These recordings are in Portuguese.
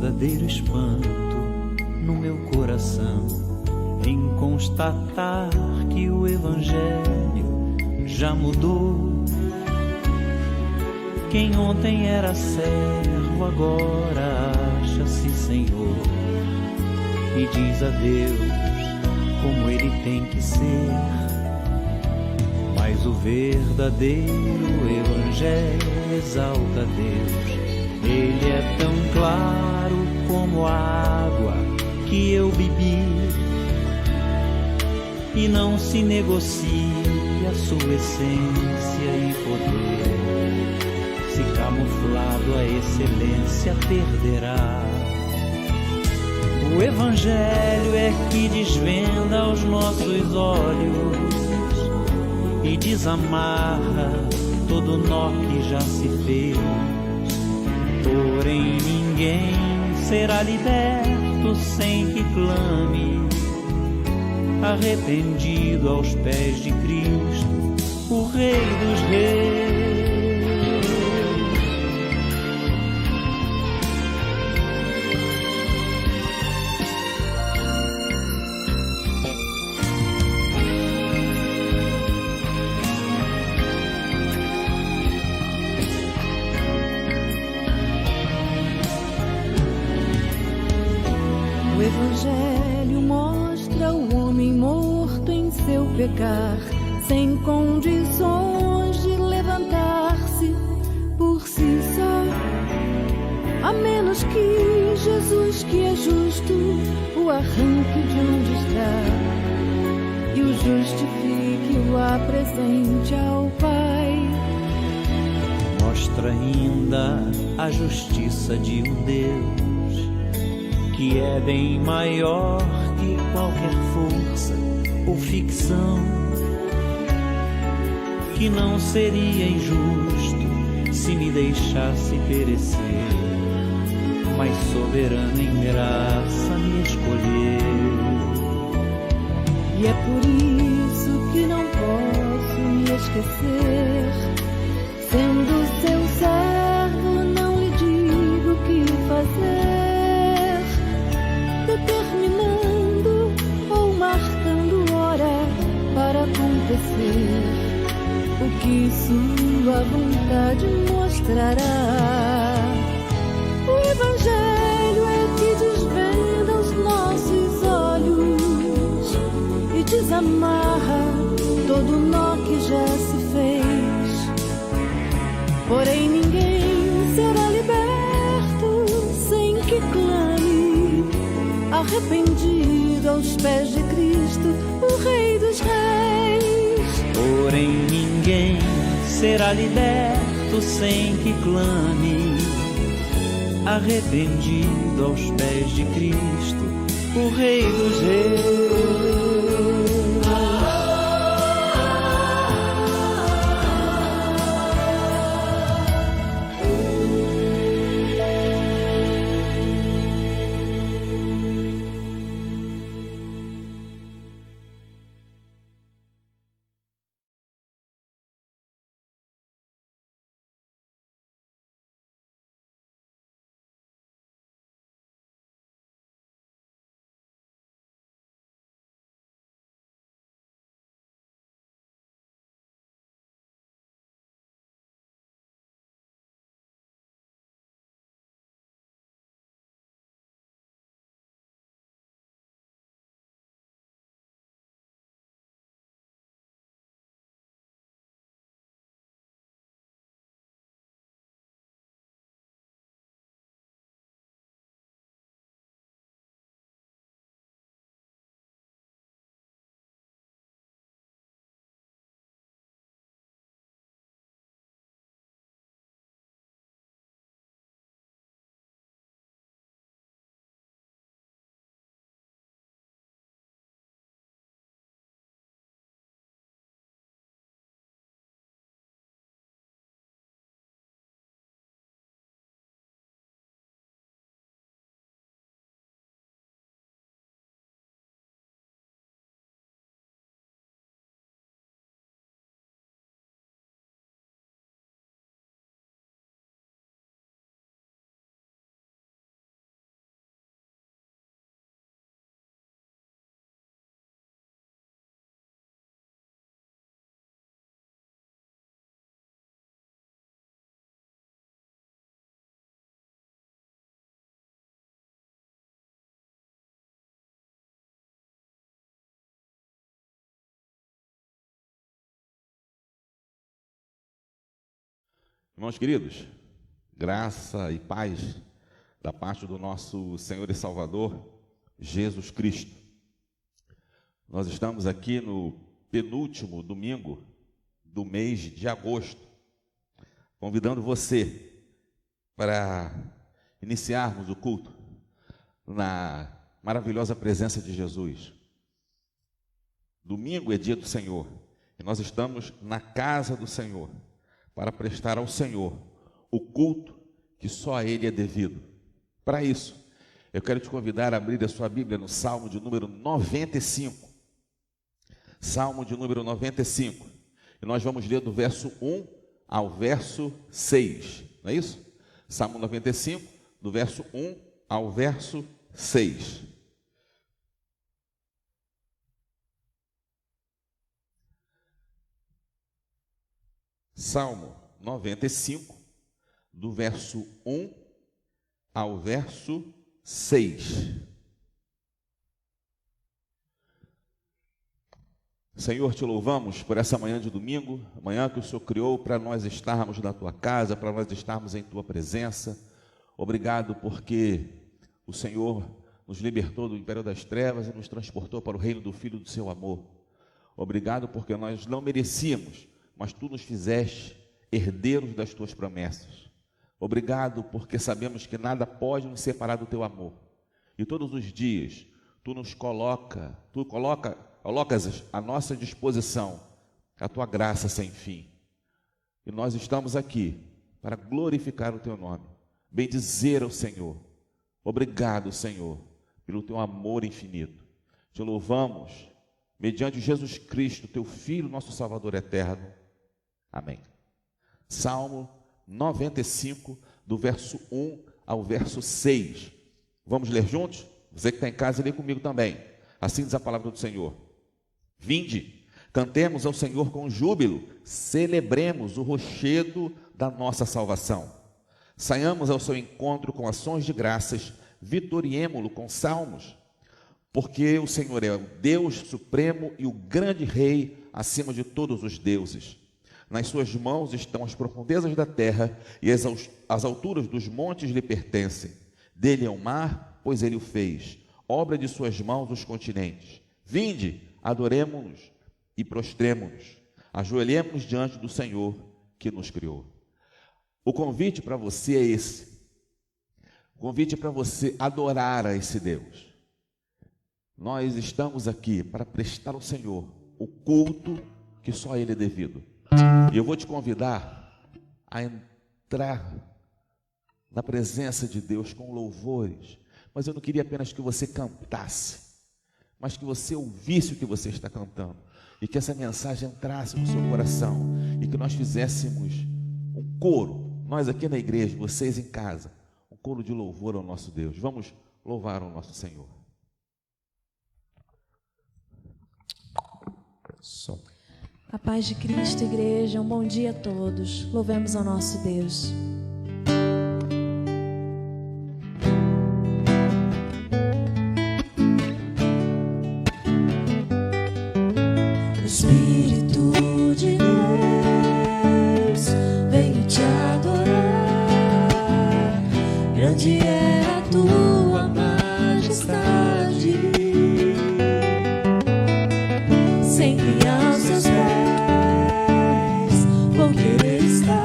verdadeiro espanto no meu coração em constatar que o Evangelho já mudou. Quem ontem era servo agora acha-se Senhor e diz a Deus como ele tem que ser. Mas o verdadeiro Evangelho exalta Deus. Ele é tão claro como a água que eu bebi, e não se negocia sua essência e poder. Se camuflado a excelência perderá. O Evangelho é que desvenda aos nossos olhos e desamarra todo nó que já se fez. Porém ninguém será liberto sem que clame, arrependido aos pés de Cristo, o Rei dos Reis. O Evangelho mostra o homem morto em seu pecar, sem condições de levantar-se por si só, a menos que Jesus, que é justo, o arranque de onde está e o justifique, o apresente ao Pai. Mostra ainda a justiça de um Deus que é bem maior que qualquer força ou ficção, que não seria injusto se me deixasse perecer, mas soberano em graça me escolheu. E é por isso que não posso me esquecer, sendo seu servo não lhe digo o que fazer, determinando ou marcando hora para acontecer o que sua vontade mostrará. O Evangelho é que desvenda os nossos olhos e desamarra todo nó que já se fez. Porém ninguém será liberto sem que clame, arrependido aos pés de Cristo, o Rei dos Reis. Porém ninguém será liberto sem que clame, arrependido aos pés de Cristo, o Rei dos Reis. Irmãos queridos, graça e paz da parte do nosso Senhor e Salvador, Jesus Cristo. Nós estamos aqui no penúltimo domingo do mês de agosto, convidando você para iniciarmos o culto na maravilhosa presença de Jesus. Domingo é dia do Senhor e nós estamos na casa do Senhor para prestar ao Senhor o culto que só a Ele é devido. Para isso, eu quero te convidar a abrir a sua Bíblia no Salmo de número 95. Salmo de número 95. E nós vamos ler do verso 1 ao verso 6. Não é isso? Salmo 95, do verso 1 ao verso 6. Salmo 95, do verso 1 ao verso 6. Senhor, te louvamos por essa manhã de domingo, manhã que o Senhor criou para nós estarmos na tua casa, para nós estarmos em tua presença. Obrigado porque o Senhor nos libertou do império das trevas e nos transportou para o reino do Filho do seu amor. Obrigado porque nós não merecíamos, mas tu nos fizeste herdeiros das tuas promessas. Obrigado porque sabemos que nada pode nos separar do teu amor. E todos os dias tu nos colocas à nossa disposição a tua graça sem fim. E nós estamos aqui para glorificar o teu nome, bendizer ao Senhor. Obrigado, Senhor, pelo teu amor infinito. Te louvamos mediante Jesus Cristo, teu Filho, nosso Salvador eterno. Amém. Salmo 95, do verso 1 ao verso 6. Vamos ler juntos? Você que está em casa, lê comigo também. Assim diz a palavra do Senhor. Vinde, cantemos ao Senhor com júbilo, celebremos o rochedo da nossa salvação. Saiamos ao seu encontro com ações de graças, vitoriemo-lo com salmos, porque o Senhor é o Deus supremo e o grande Rei acima de todos os deuses. Nas suas mãos estão as profundezas da terra e as alturas dos montes lhe pertencem. Dele é o mar, pois ele o fez, obra de suas mãos os continentes. Vinde, adoremo-nos e prostremo-nos, ajoelhemo-nos diante do Senhor que nos criou. O convite para você é esse. O convite é para você adorar a esse Deus. Nós estamos aqui para prestar ao Senhor o culto que só Ele é devido. E eu vou te convidar a entrar na presença de Deus com louvores. Mas eu não queria apenas que você cantasse, mas que você ouvisse o que você está cantando. E que essa mensagem entrasse no seu coração. E que nós fizéssemos um coro. Nós aqui na igreja, vocês em casa. Um coro de louvor ao nosso Deus. Vamos louvar o nosso Senhor. A paz de Cristo, igreja, um bom dia a todos. Louvemos ao nosso Deus. Espírito de Deus, venho te adorar. Grande é a tua majestade, sempre aos seus pés vou querer estar.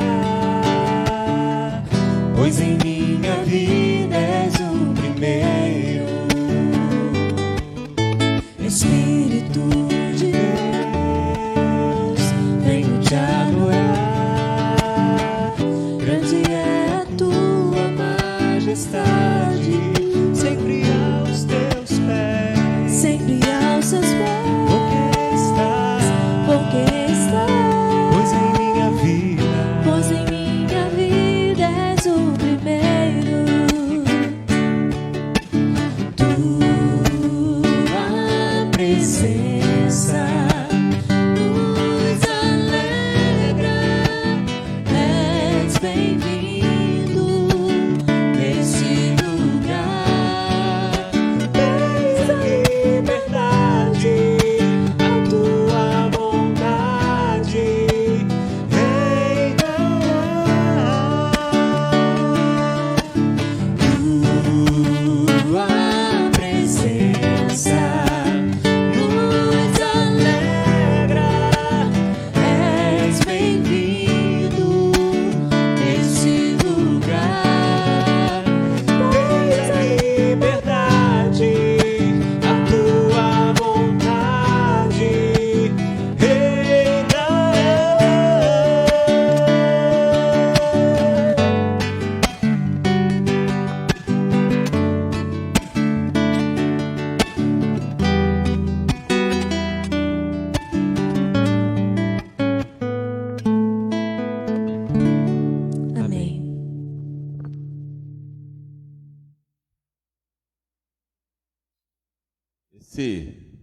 Esse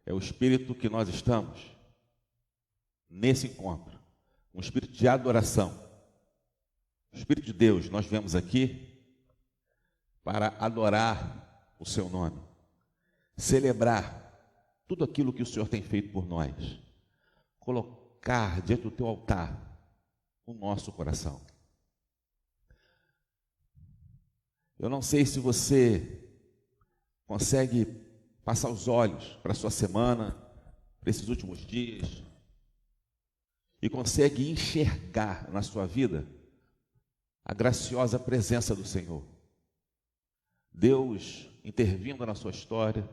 é o espírito que nós estamos nesse encontro, um espírito de adoração. O Espírito de Deus, nós viemos aqui para adorar o seu nome, celebrar tudo aquilo que o Senhor tem feito por nós, colocar diante do teu altar o nosso coração. Eu não sei se você consegue passar os olhos para a sua semana, para esses últimos dias, e consegue enxergar na sua vida a graciosa presença do Senhor. Deus intervindo na sua história,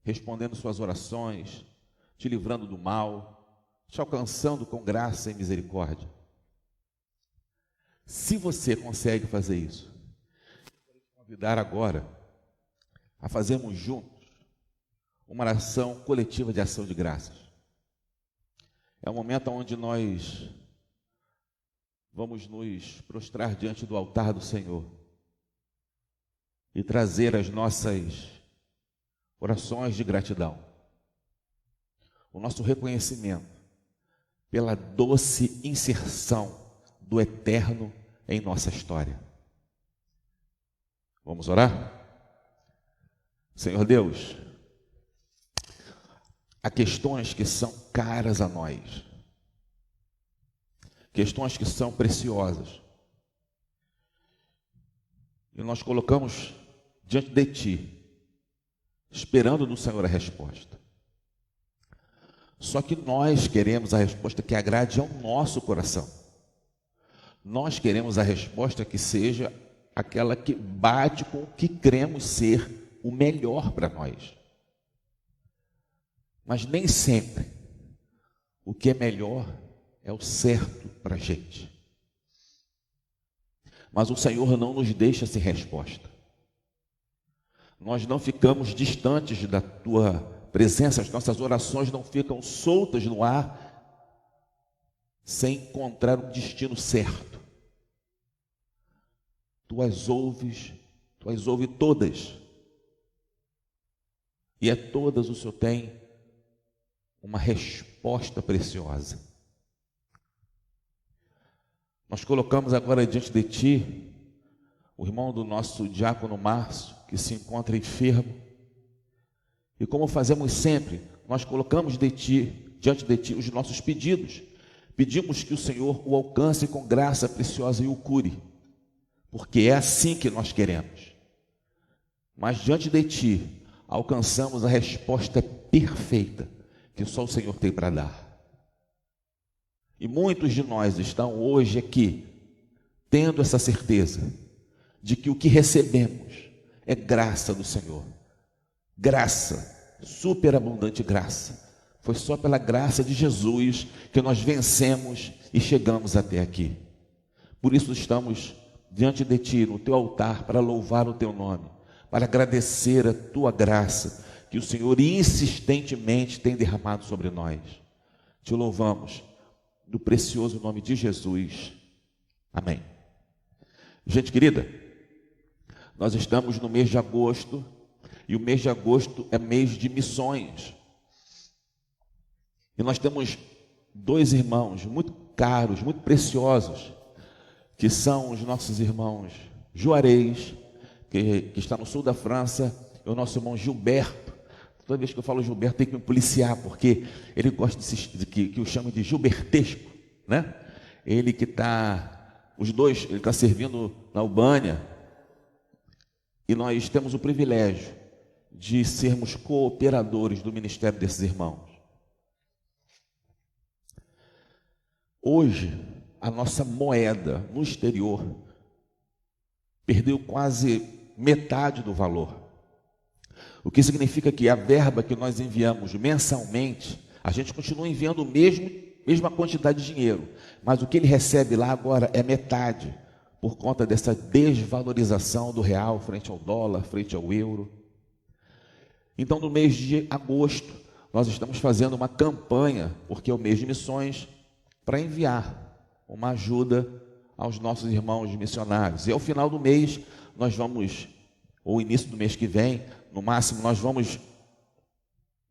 respondendo suas orações, te livrando do mal, te alcançando com graça e misericórdia. Se você consegue fazer isso, eu vou te convidar agora a fazermos juntos uma oração coletiva de ação de graças. É um momento onde nós vamos nos prostrar diante do altar do Senhor e trazer as nossas orações de gratidão, o nosso reconhecimento pela doce inserção do eterno em nossa história. Vamos orar? Senhor Deus, há questões que são caras a nós, questões que são preciosas, e nós colocamos diante de Ti, esperando no Senhor a resposta. Só que nós queremos a resposta que agrade ao nosso coração. Nós queremos a resposta que seja aquela que bate com o que cremos ser o melhor para nós. Mas nem sempre o que é melhor é o certo para a gente. Mas o Senhor não nos deixa sem resposta. Nós não ficamos distantes da Tua presença, as nossas orações não ficam soltas no ar sem encontrar um destino certo. Tu as ouves todas. E a todas o Senhor tem uma resposta preciosa. Nós colocamos agora diante de Ti o irmão do nosso diácono Márcio, que se encontra enfermo. E como fazemos sempre, nós colocamos diante de Ti os nossos pedidos. Pedimos que o Senhor o alcance com graça preciosa e o cure, porque é assim que nós queremos. Mas diante de Ti alcançamos a resposta perfeita que só o Senhor tem para dar. E muitos de nós estão hoje aqui tendo essa certeza de que o que recebemos é graça do Senhor. Graça, superabundante graça. Foi só pela graça de Jesus que nós vencemos e chegamos até aqui. Por isso estamos diante de Ti, no Teu altar, para louvar o Teu nome, para agradecer a Tua graça, que o Senhor insistentemente tem derramado sobre nós. Te louvamos no precioso nome de Jesus. Amém. Gente querida, nós estamos no mês de agosto, e o mês de agosto é mês de missões. E nós temos dois irmãos muito caros, muito preciosos, que são os nossos irmãos Juarez, que está no sul da França, e o nosso irmão Gilberto. Toda vez que eu falo Gilberto, tem que me policiar, porque ele gosta que eu chame de Gilbertesco, né? Ele que está, os dois, ele está servindo na Albânia, e nós temos o privilégio de sermos cooperadores do ministério desses irmãos. Hoje, a nossa moeda no exterior perdeu quase metade do valor. O que significa que a verba que nós enviamos mensalmente, a gente continua enviando a mesma quantidade de dinheiro, mas o que ele recebe lá agora é metade, por conta dessa desvalorização do real frente ao dólar, frente ao euro. Então, no mês de agosto, nós estamos fazendo uma campanha, porque é o mês de missões, para enviar uma ajuda aos nossos irmãos missionários. E ao final do mês, nós vamos, ou início do mês que vem, no máximo, nós vamos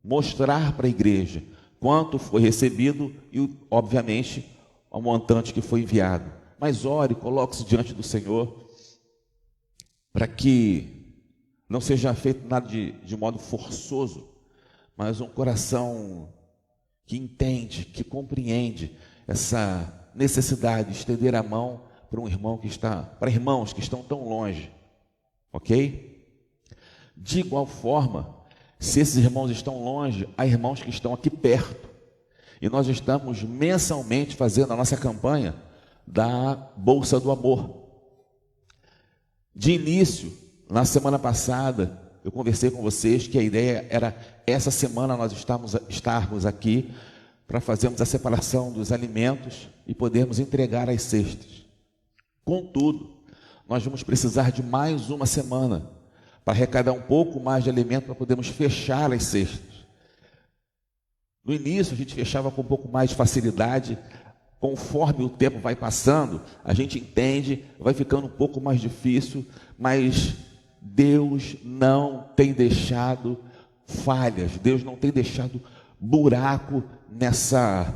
mostrar para a igreja quanto foi recebido e, obviamente, o montante que foi enviado. Mas ore, coloque-se diante do Senhor, para que não seja feito nada de modo forçoso, mas um coração que entende, que compreende essa necessidade de estender a mão para um irmão para irmãos que estão tão longe, ok? De igual forma, se esses irmãos estão longe, há irmãos que estão aqui perto, e nós estamos mensalmente fazendo a nossa campanha da Bolsa do Amor. De início, na semana passada, eu conversei com vocês que a ideia era, essa semana nós estarmos aqui para fazermos a separação dos alimentos e podermos entregar as cestas. Contudo, nós vamos precisar de mais uma semana para arrecadar um pouco mais de alimento para podermos fechar as cestas. No início a gente fechava com um pouco mais de facilidade, conforme o tempo vai passando, a gente entende, vai ficando um pouco mais difícil, mas Deus não tem deixado falhas, Deus não tem deixado buraco nessa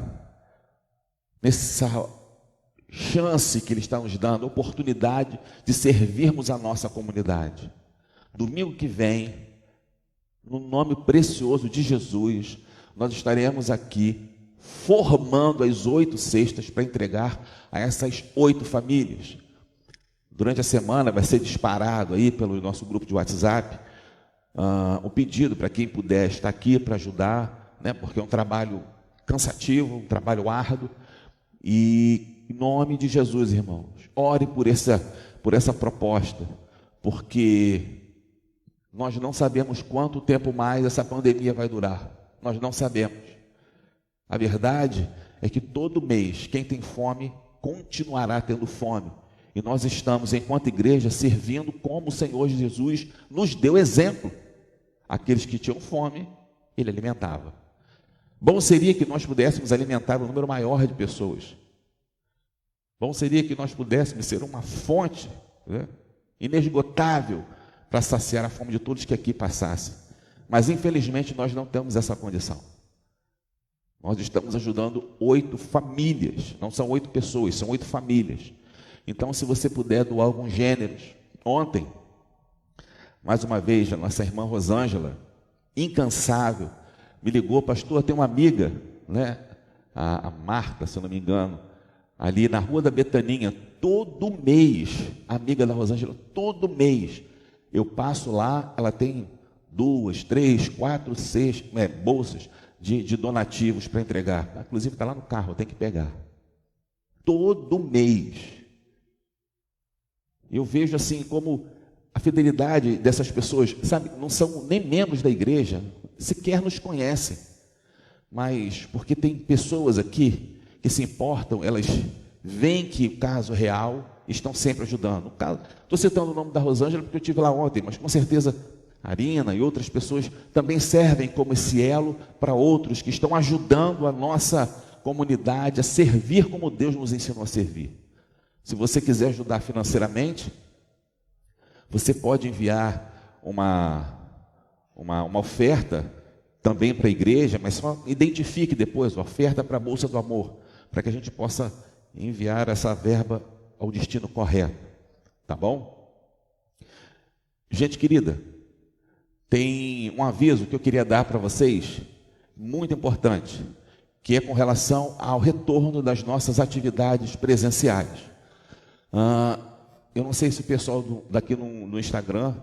chance que Ele está nos dando, oportunidade de servirmos a nossa comunidade. Domingo que vem, no nome precioso de Jesus, nós estaremos aqui formando as 8 cestas para entregar a essas 8 famílias. Durante a semana vai ser disparado aí pelo nosso grupo de WhatsApp um pedido para quem puder estar aqui para ajudar, né? Porque é um trabalho cansativo, um trabalho árduo. E em nome de Jesus, irmãos, ore por essa proposta, porque nós não sabemos quanto tempo mais essa pandemia vai durar. Nós não sabemos. A verdade é que todo mês, quem tem fome, continuará tendo fome. E nós estamos, enquanto igreja, servindo como o Senhor Jesus nos deu exemplo. Aqueles que tinham fome, Ele alimentava. Bom seria que nós pudéssemos alimentar um número maior de pessoas. Bom seria que nós pudéssemos ser uma fonte, né, inesgotável para saciar a fome de todos que aqui passassem. Mas, infelizmente, nós não temos essa condição. Nós estamos ajudando 8 famílias, não são 8 pessoas, são 8 famílias. Então, se você puder doar alguns gêneros. Ontem, mais uma vez, a nossa irmã Rosângela, incansável, me ligou: pastor, tem uma amiga, né, a Marta, se eu não me engano, ali na Rua da Betaninha, todo mês, amiga da Rosângela, todo mês, eu passo lá, ela tem 2, 3, 4, 6 bolsas de donativos para entregar. Inclusive está lá no carro, eu tenho que pegar. Todo mês. Eu vejo assim como a fidelidade dessas pessoas, sabe, não são nem membros da igreja, sequer nos conhecem, mas porque tem pessoas aqui que se importam, elas veem que o caso é real, estão sempre ajudando. Estou citando o nome da Rosângela porque eu estive lá ontem, mas com certeza a Arina e outras pessoas também servem como esse elo para outros que estão ajudando a nossa comunidade a servir como Deus nos ensinou a servir. Se você quiser ajudar financeiramente, você pode enviar uma oferta também para a igreja, mas só identifique depois a oferta para a Bolsa do Amor, para que a gente possa enviar essa verba ao destino correto, tá bom? Gente querida, tem um aviso que eu queria dar para vocês, muito importante, que é com relação ao retorno das nossas atividades presenciais. Eu não sei se o pessoal daqui no Instagram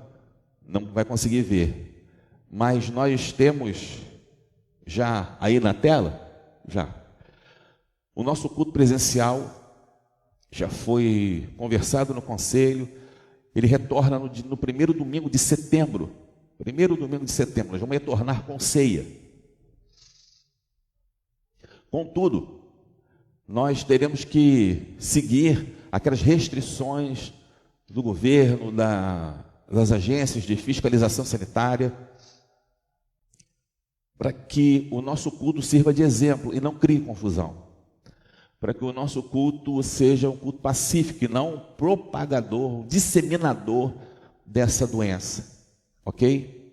não vai conseguir ver, mas nós temos já aí na tela, já, o nosso culto presencial já foi conversado no conselho, ele retorna no primeiro domingo de setembro, nós vamos retornar com ceia. Contudo, nós teremos que seguir aquelas restrições do governo, das agências de fiscalização sanitária, para que o nosso culto sirva de exemplo e não crie confusão, para que o nosso culto seja um culto pacífico e não um propagador, um disseminador dessa doença, ok?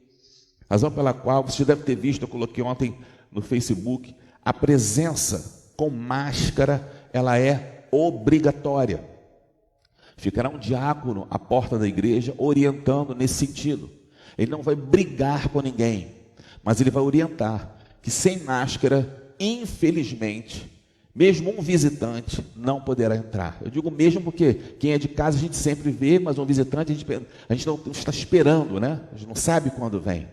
Razão pela qual, você deve ter visto, eu coloquei ontem no Facebook, a presença com máscara, ela é obrigatória. Ficará um diácono à porta da igreja orientando nesse sentido. Ele não vai brigar com ninguém, mas ele vai orientar que sem máscara, infelizmente, mesmo um visitante não poderá entrar. Eu digo mesmo porque quem é de casa a gente sempre vê, mas um visitante a gente não está esperando, né? A gente não sabe quando vem.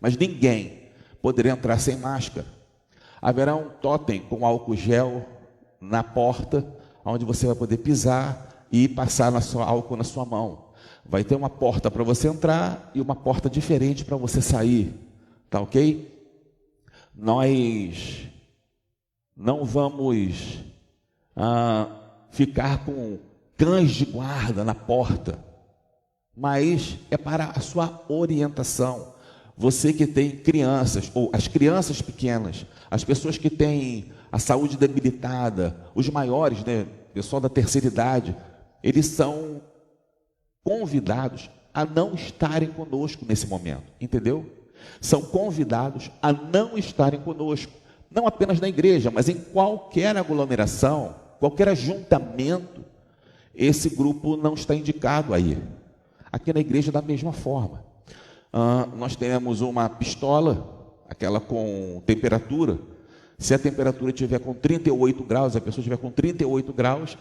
Mas ninguém poderá entrar sem máscara. Haverá um totem com álcool gel na porta, onde você vai poder pisar e passar álcool na sua mão. Vai ter uma porta para você entrar e uma porta diferente para você sair. Tá ok? Nós não vamos ficar com cães de guarda na porta, mas é para a sua orientação. Você que tem crianças, ou as crianças pequenas, as pessoas que têm a saúde debilitada, os maiores, né, pessoal da terceira idade, eles são convidados a não estarem conosco nesse momento, entendeu? São convidados a não estarem conosco, não apenas na igreja, mas em qualquer aglomeração, qualquer ajuntamento, esse grupo não está indicado aí. Aqui na igreja da mesma forma. Nós temos uma pistola, aquela com temperatura. Se a temperatura estiver com 38 graus, a pessoa estiver com 38 graus,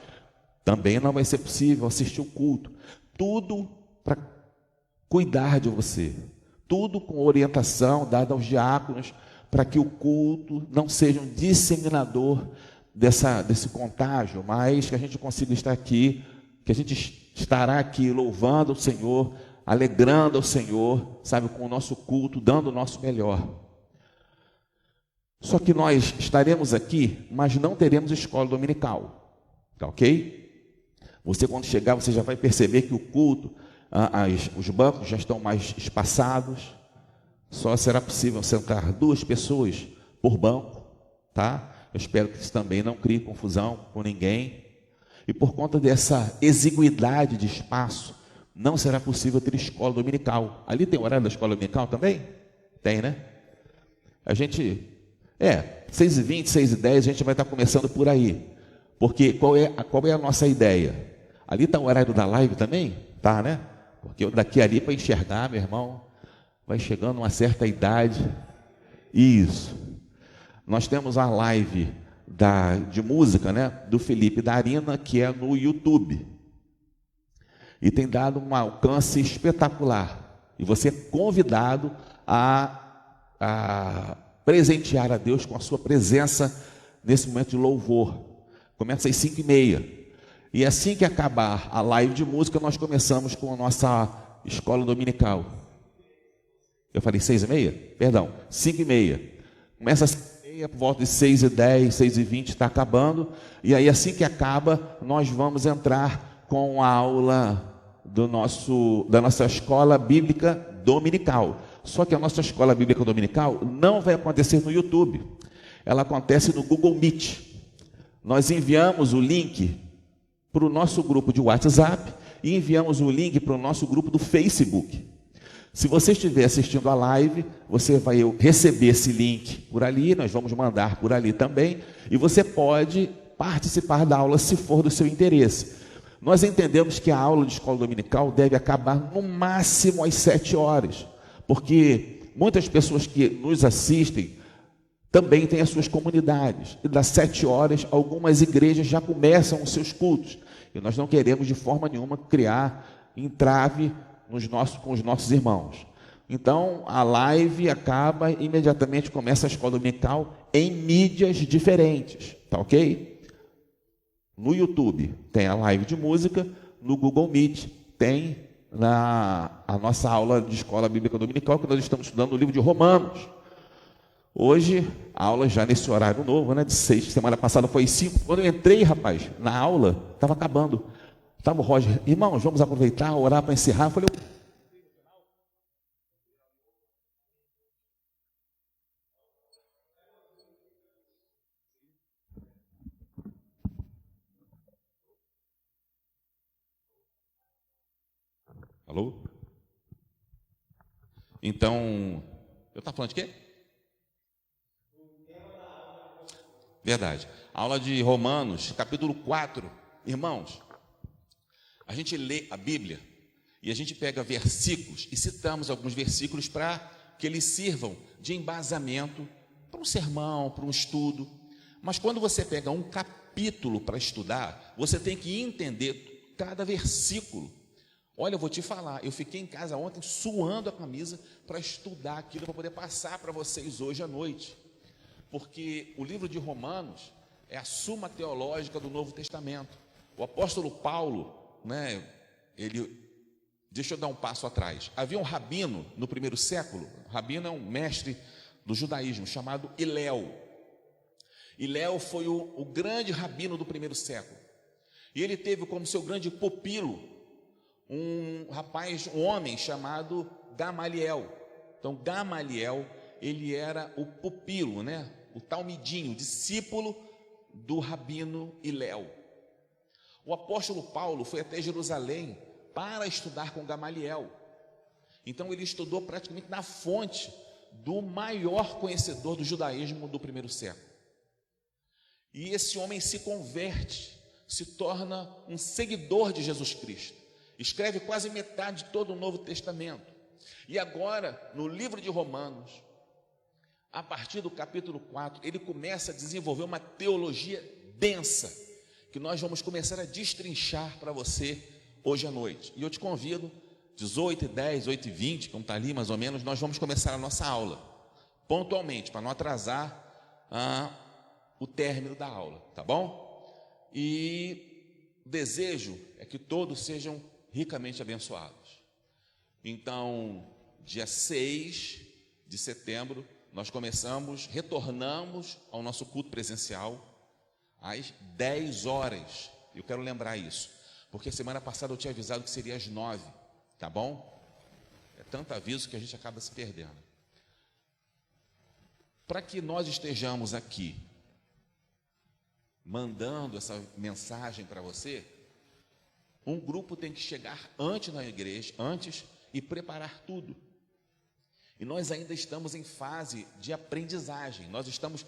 também não vai ser possível assistir o culto. Tudo para cuidar de você. Tudo com orientação dada aos diáconos, para que o culto não seja um disseminador desse contágio, mas que a gente consiga estar aqui, que a gente estará aqui louvando o Senhor, alegrando ao Senhor, sabe, com o nosso culto, dando o nosso melhor. Só que nós estaremos aqui, mas não teremos escola dominical, tá ok? Você quando chegar, você já vai perceber que o culto, os bancos já estão mais espaçados, só será possível sentar 2 pessoas por banco, tá? Eu espero que isso também não crie confusão com ninguém. E por conta dessa exiguidade de espaço, não será possível ter escola dominical. Ali tem o horário da escola dominical também? Tem, né? A gente, 6h20, 6h10, a gente vai estar começando por aí. Porque qual é a nossa ideia? Ali está o horário da live também? Tá, né? Porque daqui ali para enxergar, meu irmão, vai chegando uma certa idade. Isso. Nós temos a live de música, né? Do Felipe Darina, que é no YouTube. E tem dado um alcance espetacular. E você é convidado a presentear a Deus com a sua presença nesse momento de louvor. Começa às 5h30. E assim que acabar a live de música, nós começamos com a nossa escola dominical. Eu falei 6h30? Perdão, 5h30. Começa às 5h30, por volta de 6h10, 6h20, está acabando. E aí assim que acaba, nós vamos entrar com a aula da nossa escola bíblica dominical. Só que a nossa escola bíblica dominical não vai acontecer no YouTube. Ela acontece no Google Meet. Nós enviamos o link para o nosso grupo de WhatsApp e enviamos o link para o nosso grupo do Facebook. Se você estiver assistindo a live, você vai receber esse link por ali, nós vamos mandar por ali também, e você pode participar da aula se for do seu interesse. Nós entendemos que a aula de escola dominical deve acabar no máximo às 7 horas, porque muitas pessoas que nos assistem também têm as suas comunidades, e das 7 horas algumas igrejas já começam os seus cultos, e nós não queremos de forma nenhuma criar entrave com os nossos irmãos. Então a live acaba, imediatamente começa a escola dominical em mídias diferentes, tá ok? No YouTube tem a live de música, no Google Meet tem a nossa aula de escola bíblica dominical, que nós estamos estudando o livro de Romanos. Hoje, a aula já nesse horário novo, né, de 6, semana passada foi 5. Quando eu entrei, rapaz, na aula, estava acabando. Estava o Roger, irmãos, vamos aproveitar, orar para encerrar. Eu falei, alô? Então, Eu estava falando de quê? Verdade. Aula de Romanos, capítulo 4. Irmãos, a gente lê a Bíblia e a gente pega versículos e citamos alguns versículos para que eles sirvam de embasamento para um sermão, para um estudo. Mas quando você pega um capítulo para estudar, você tem que entender cada versículo. Olha, eu vou te falar, eu fiquei em casa ontem suando a camisa para estudar aquilo, para poder passar para vocês hoje à noite. Porque o livro de Romanos é a suma teológica do Novo Testamento. O apóstolo Paulo, deixa eu dar um passo atrás. Havia um rabino no primeiro século, rabino é um mestre do judaísmo, chamado Hilel. Hilel foi o grande rabino do primeiro século. E ele teve como seu grande pupilo um homem chamado Gamaliel. Então, Gamaliel, ele era o pupilo, o talmidinho, o discípulo do rabino Hilel. O apóstolo Paulo foi até Jerusalém para estudar com Gamaliel. Então, ele estudou praticamente na fonte do maior conhecedor do judaísmo do primeiro século. E esse homem se converte, se torna um seguidor de Jesus Cristo. Escreve quase metade de todo o Novo Testamento. E agora, no livro de Romanos, a partir do capítulo 4, ele começa a desenvolver uma teologia densa, que nós vamos começar a destrinchar para você hoje à noite. E eu te convido, 18h10, 8h20, como está ali mais ou menos, nós vamos começar a nossa aula, pontualmente, para não atrasar o término da aula, tá bom? E o desejo é que todos sejam ricamente abençoados. Então, dia 6 de setembro, nós retornamos ao nosso culto presencial às 10 horas. Eu quero lembrar isso, porque semana passada eu tinha avisado que seria às 9, tá bom? É tanto aviso que a gente acaba se perdendo. Para que nós estejamos aqui mandando essa mensagem para você, um grupo tem que chegar antes na igreja, e preparar tudo. E nós ainda estamos em fase de aprendizagem. Nós estamos,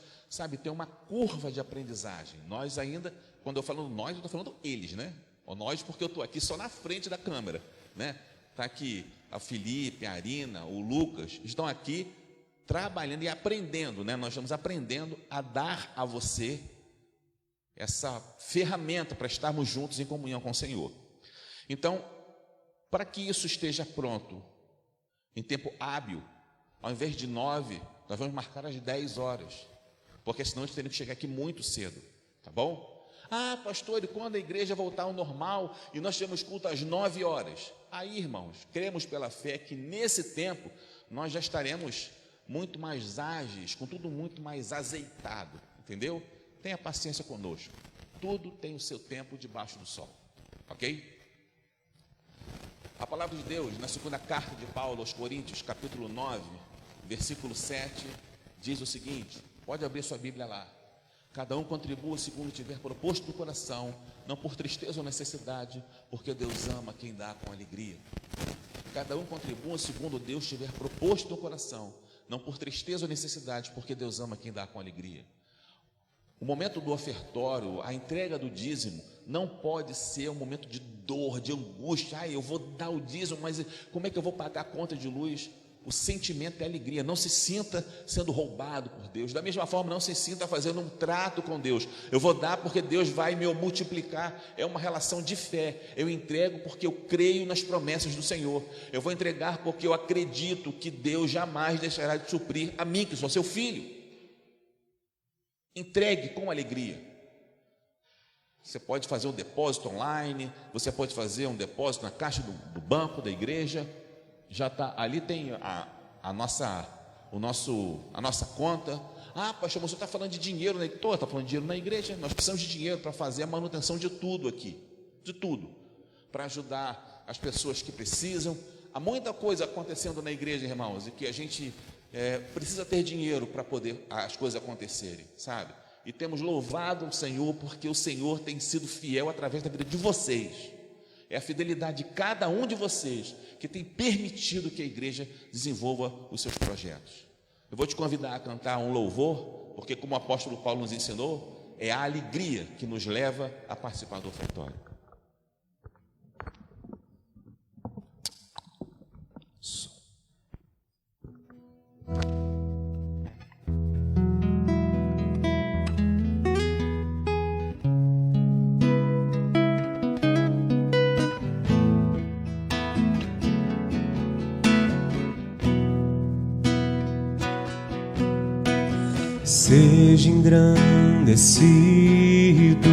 tem uma curva de aprendizagem. Nós ainda, quando eu falo nós, eu estou falando eles, Ou nós, porque eu estou aqui só na frente da câmera, Está aqui a Felipe, a Arina, o Lucas, estão aqui trabalhando e aprendendo, Nós estamos aprendendo a dar a você essa ferramenta para estarmos juntos em comunhão com o Senhor. Então, para que isso esteja pronto em tempo hábil, ao invés de 9, nós vamos marcar às 10 horas, porque senão a gente teria que chegar aqui muito cedo, tá bom? Pastor, e quando a igreja voltar ao normal e nós temos culto às 9 horas? Aí, irmãos, cremos pela fé que nesse tempo nós já estaremos muito mais ágeis, com tudo muito mais azeitado, entendeu? Tenha paciência conosco, tudo tem o seu tempo debaixo do sol, ok? A palavra de Deus, na segunda carta de Paulo aos Coríntios, capítulo 9, versículo 7, diz o seguinte, pode abrir sua Bíblia lá. Cada um contribua segundo tiver proposto no coração, não por tristeza ou necessidade, porque Deus ama quem dá com alegria. Cada um contribua segundo Deus tiver proposto no coração, não por tristeza ou necessidade, porque Deus ama quem dá com alegria. O momento do ofertório, a entrega do dízimo, não pode ser um momento de dor, de angústia. Eu vou dar o dízimo, mas como é que eu vou pagar a conta de luz? O sentimento é alegria. Não se sinta sendo roubado por Deus. Da mesma forma, não se sinta fazendo um trato com Deus. Eu vou dar porque Deus vai me multiplicar. É uma relação de fé. Eu entrego porque eu creio nas promessas do Senhor. Eu vou entregar porque eu acredito que Deus jamais deixará de suprir a mim, que sou seu filho. Entregue com alegria. Você pode fazer um depósito online, você pode fazer um depósito na caixa do banco da igreja. Já está ali, tem a nossa conta. Pastor, você está falando de dinheiro, está falando de dinheiro na igreja. Nós precisamos de dinheiro para fazer a manutenção de tudo aqui, de tudo, para ajudar as pessoas que precisam. Há muita coisa acontecendo na igreja, irmãos, e que a gente precisa ter dinheiro para poder as coisas acontecerem, sabe? E temos louvado o Senhor porque o Senhor tem sido fiel através da vida de vocês. É a fidelidade de cada um de vocês que tem permitido que a igreja desenvolva os seus projetos. Eu vou te convidar a cantar um louvor, porque como o apóstolo Paulo nos ensinou, é a alegria que nos leva a participar do ofertório. Seja engrandecido,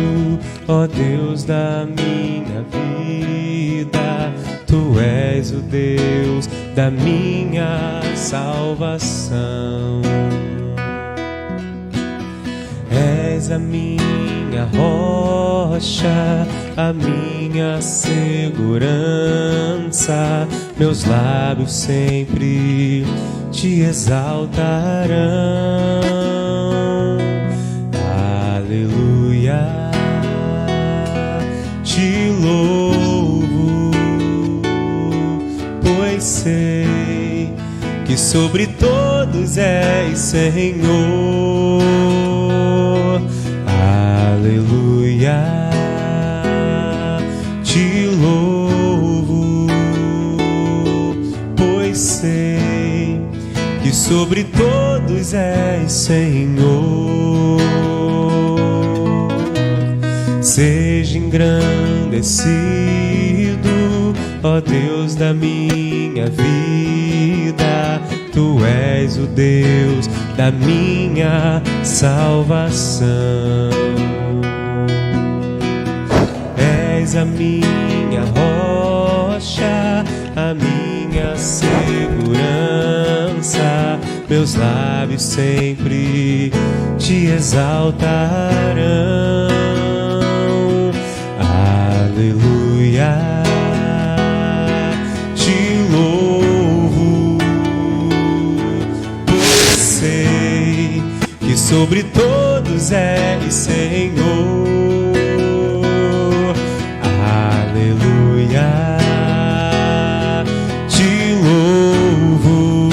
ó Deus da minha vida. Tu és o Deus da minha salvação. És a minha rocha, a minha segurança. Meus lábios sempre te exaltarão. Aleluia, te louvo, pois sei que sobre todos és Senhor. Aleluia, te louvo, pois sei que sobre todos és Senhor. Seja engrandecido, ó Deus da minha vida. Tu és o Deus da minha salvação. És a minha rocha, a minha segurança. Meus lábios sempre te exaltarão. Aleluia, te louvo, pois sei que sobre todos és Senhor. Aleluia, te louvo,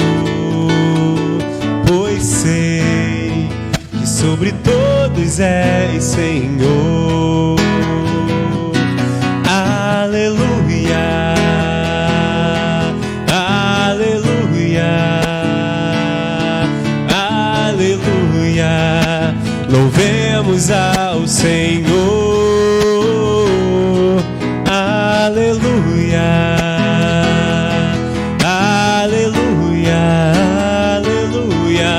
pois sei que sobre todos és Senhor. Aleluia, aleluia, aleluia. Louvemos ao Senhor. Aleluia, aleluia, aleluia,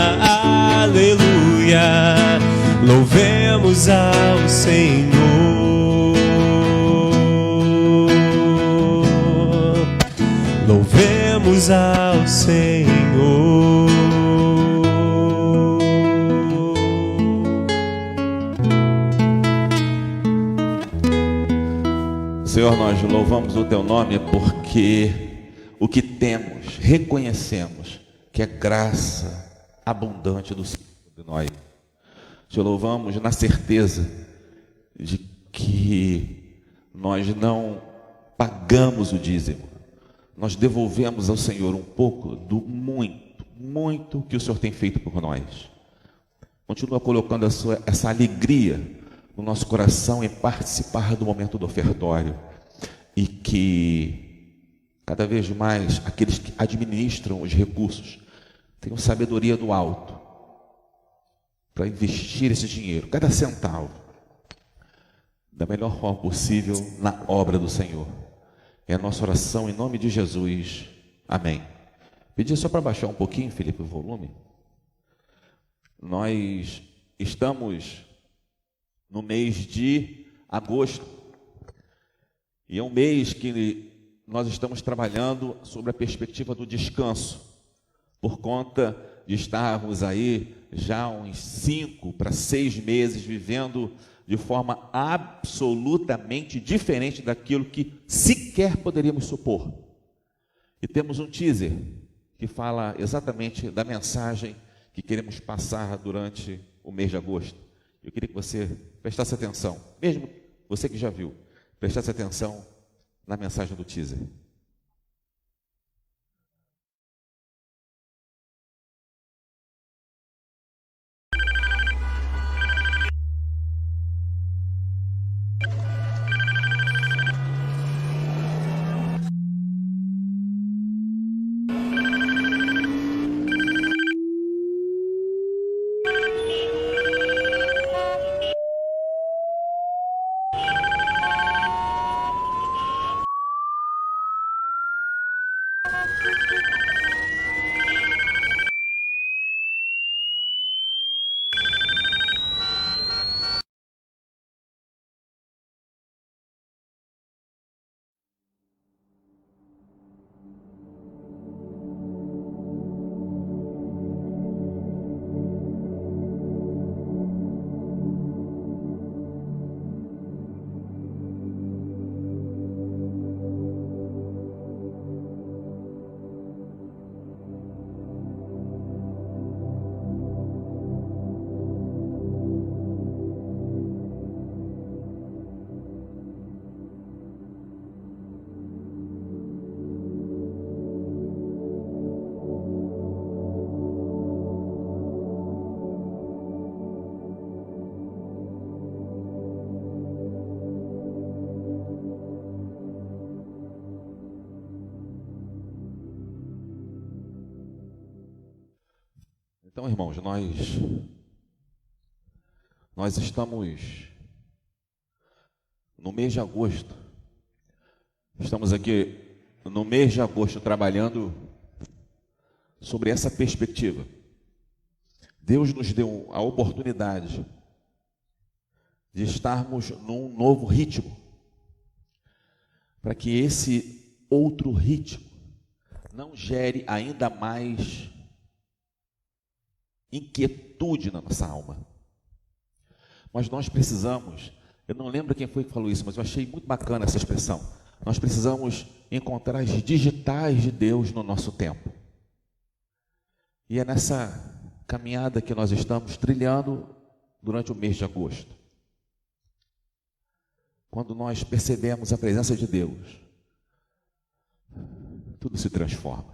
aleluia. Louvemos ao Senhor. Louvemos ao Senhor. Senhor, nós louvamos o Teu nome porque o que temos, reconhecemos que é graça abundante do Senhor de nós. Te louvamos na certeza de que nós não pagamos o dízimo. Nós devolvemos ao Senhor um pouco do muito que o Senhor tem feito por nós. Continua colocando essa alegria no nosso coração em participar do momento do ofertório. E que cada vez mais aqueles que administram os recursos tenham sabedoria do alto para investir esse dinheiro, cada centavo, da melhor forma possível na obra do Senhor. É a nossa oração em nome de Jesus. Amém. Pedir só para baixar um pouquinho, Felipe, o volume. Nós estamos no mês de agosto. E é um mês que nós estamos trabalhando sobre a perspectiva do descanso. Por conta de estarmos aí já uns 5 para 6 meses vivendo de forma absolutamente diferente daquilo que sequer poderíamos supor. E temos um teaser que fala exatamente da mensagem que queremos passar durante o mês de agosto. Eu queria que você prestasse atenção, mesmo você que já viu, prestasse atenção na mensagem do teaser. Então, irmãos, nós estamos no mês de agosto. Estamos aqui no mês de agosto trabalhando sobre essa perspectiva. Deus nos deu a oportunidade de estarmos num novo ritmo, para que esse outro ritmo não gere ainda mais inquietude na nossa alma. Mas nós precisamos, eu não lembro quem foi que falou isso, mas eu achei muito bacana essa expressão. Nós precisamos encontrar as digitais de Deus no nosso tempo. E é nessa caminhada que nós estamos trilhando durante o mês de agosto. Quando nós percebemos a presença de Deus, tudo se transforma.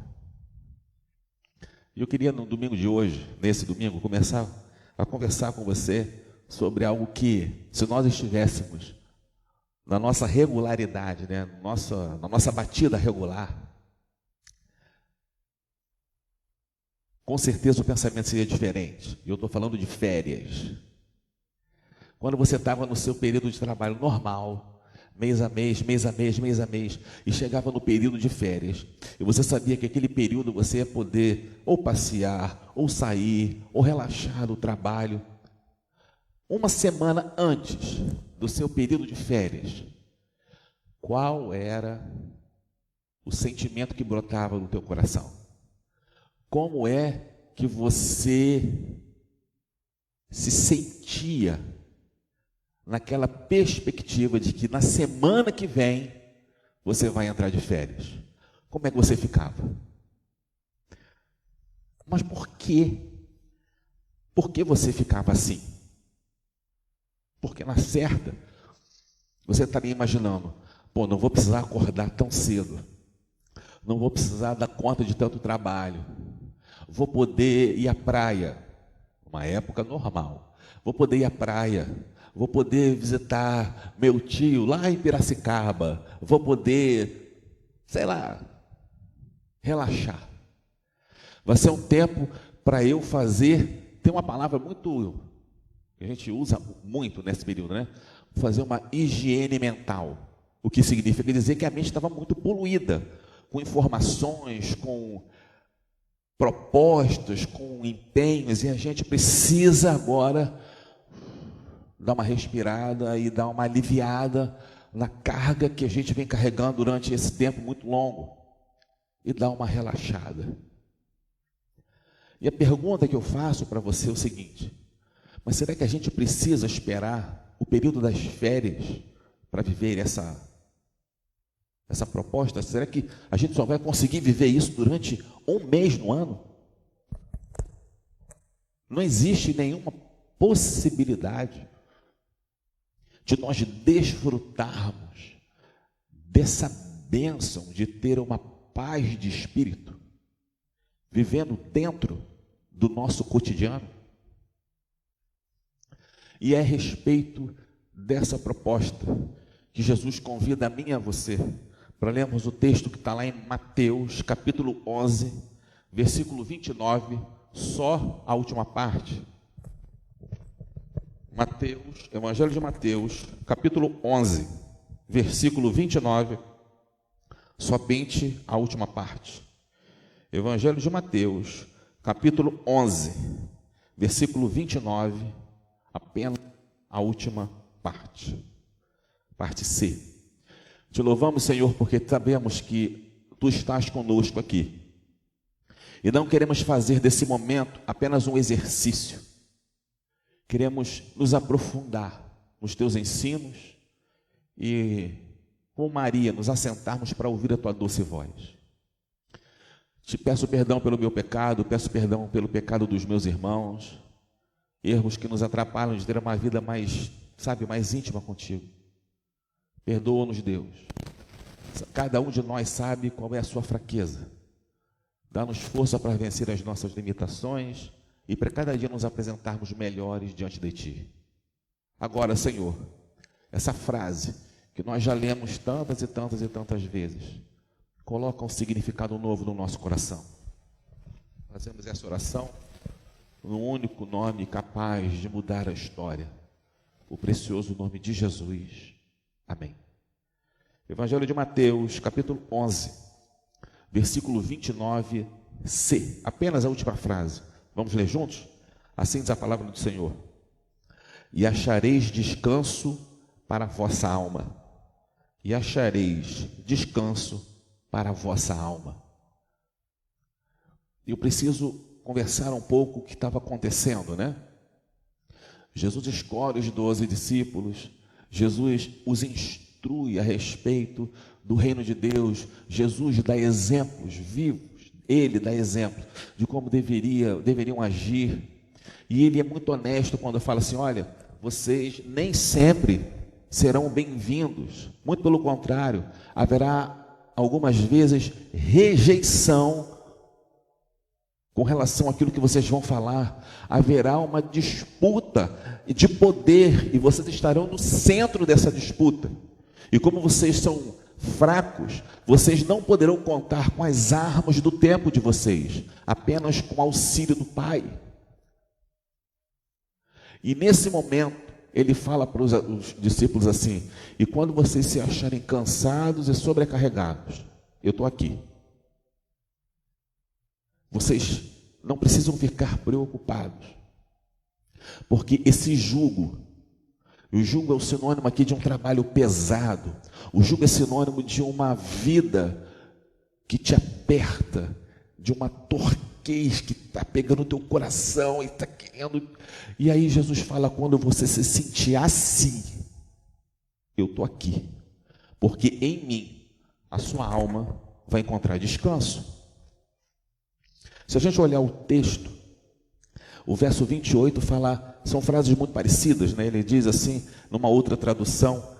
E eu queria no domingo de hoje, nesse domingo, começar a conversar com você sobre algo que, se nós estivéssemos na nossa regularidade, né, na nossa batida regular, com certeza o pensamento seria diferente. E eu estou falando de férias. Quando você estava no seu período de trabalho normal, mês a mês, e chegava no período de férias, e você sabia que aquele período você ia poder ou passear, ou sair, ou relaxar do trabalho. Uma semana antes do seu período de férias, qual era o sentimento que brotava no teu coração? Como é que você se sentia naquela perspectiva de que na semana que vem você vai entrar de férias? Como é que você ficava? Mas por quê? Por que você ficava assim? Porque na certa, você estaria imaginando, não vou precisar acordar tão cedo, não vou precisar dar conta de tanto trabalho, vou poder ir à praia, uma época normal, vou poder ir à praia, vou poder visitar meu tio lá em Piracicaba, vou poder, relaxar. Vai ser um tempo para eu fazer, tem uma palavra muito, que a gente usa muito nesse período, né? Fazer uma higiene mental. O que significa dizer que a mente estava muito poluída, com informações, com propostas, com empenhos, e a gente precisa agora dar uma respirada e dar uma aliviada na carga que a gente vem carregando durante esse tempo muito longo e dar uma relaxada. E a pergunta que eu faço para você é o seguinte: mas será que a gente precisa esperar o período das férias para viver essa proposta? Será que a gente só vai conseguir viver isso durante um mês no ano? Não existe nenhuma possibilidade de nós desfrutarmos dessa bênção de ter uma paz de espírito, vivendo dentro do nosso cotidiano. E é a respeito dessa proposta que Jesus convida a mim e a você, para lermos o texto que está lá em Mateus, capítulo 11, versículo 29, só a última parte. Mateus, Evangelho de Mateus, capítulo 11, versículo 29, somente a última parte. Evangelho de Mateus, capítulo 11, versículo 29, apenas a última parte. Parte C. Te louvamos, Senhor, porque sabemos que Tu estás conosco aqui. E não queremos fazer desse momento apenas um exercício. Queremos nos aprofundar nos Teus ensinos e, com Maria, nos assentarmos para ouvir a Tua doce voz. Te peço perdão pelo meu pecado, peço perdão pelo pecado dos meus irmãos, erros que nos atrapalham de ter uma vida mais íntima contigo. Perdoa-nos, Deus. Cada um de nós sabe qual é a sua fraqueza. Dá-nos força para vencer as nossas limitações e para cada dia nos apresentarmos melhores diante de Ti. Agora, Senhor, essa frase que nós já lemos tantas e tantas e tantas vezes, coloca um significado novo no nosso coração. Fazemos essa oração no único nome capaz de mudar a história, o precioso nome de Jesus. Amém. Evangelho de Mateus, capítulo 11, versículo 29c, apenas a última frase. Vamos ler juntos? Assim diz a palavra do Senhor: e achareis descanso para a vossa alma. E achareis descanso para a vossa alma. Eu preciso conversar um pouco o que estava acontecendo, né? Jesus escolhe os 12 discípulos, Jesus os instrui a respeito do reino de Deus, Jesus dá exemplos vivos, ele dá exemplos de como deveriam agir, e ele é muito honesto quando fala assim: olha, vocês nem sempre serão bem-vindos, muito pelo contrário, haverá algumas vezes rejeição com relação àquilo que vocês vão falar, haverá uma disputa de poder e vocês estarão no centro dessa disputa. E como vocês são fracos, vocês não poderão contar com as armas do tempo de vocês, apenas com o auxílio do Pai. E nesse momento, ele fala para os discípulos assim: e quando vocês se acharem cansados e sobrecarregados, eu estou aqui. Vocês não precisam ficar preocupados, porque esse jugo, o jugo é o sinônimo aqui de um trabalho pesado, o jugo é sinônimo de uma vida que te aperta, de uma torquez que está pegando o teu coração e está querendo. E aí Jesus fala: quando você se sentir assim, eu estou aqui, porque em mim a sua alma vai encontrar descanso. Se a gente olhar o texto, o verso 28 fala, são frases muito parecidas, né? Ele diz assim, numa outra tradução: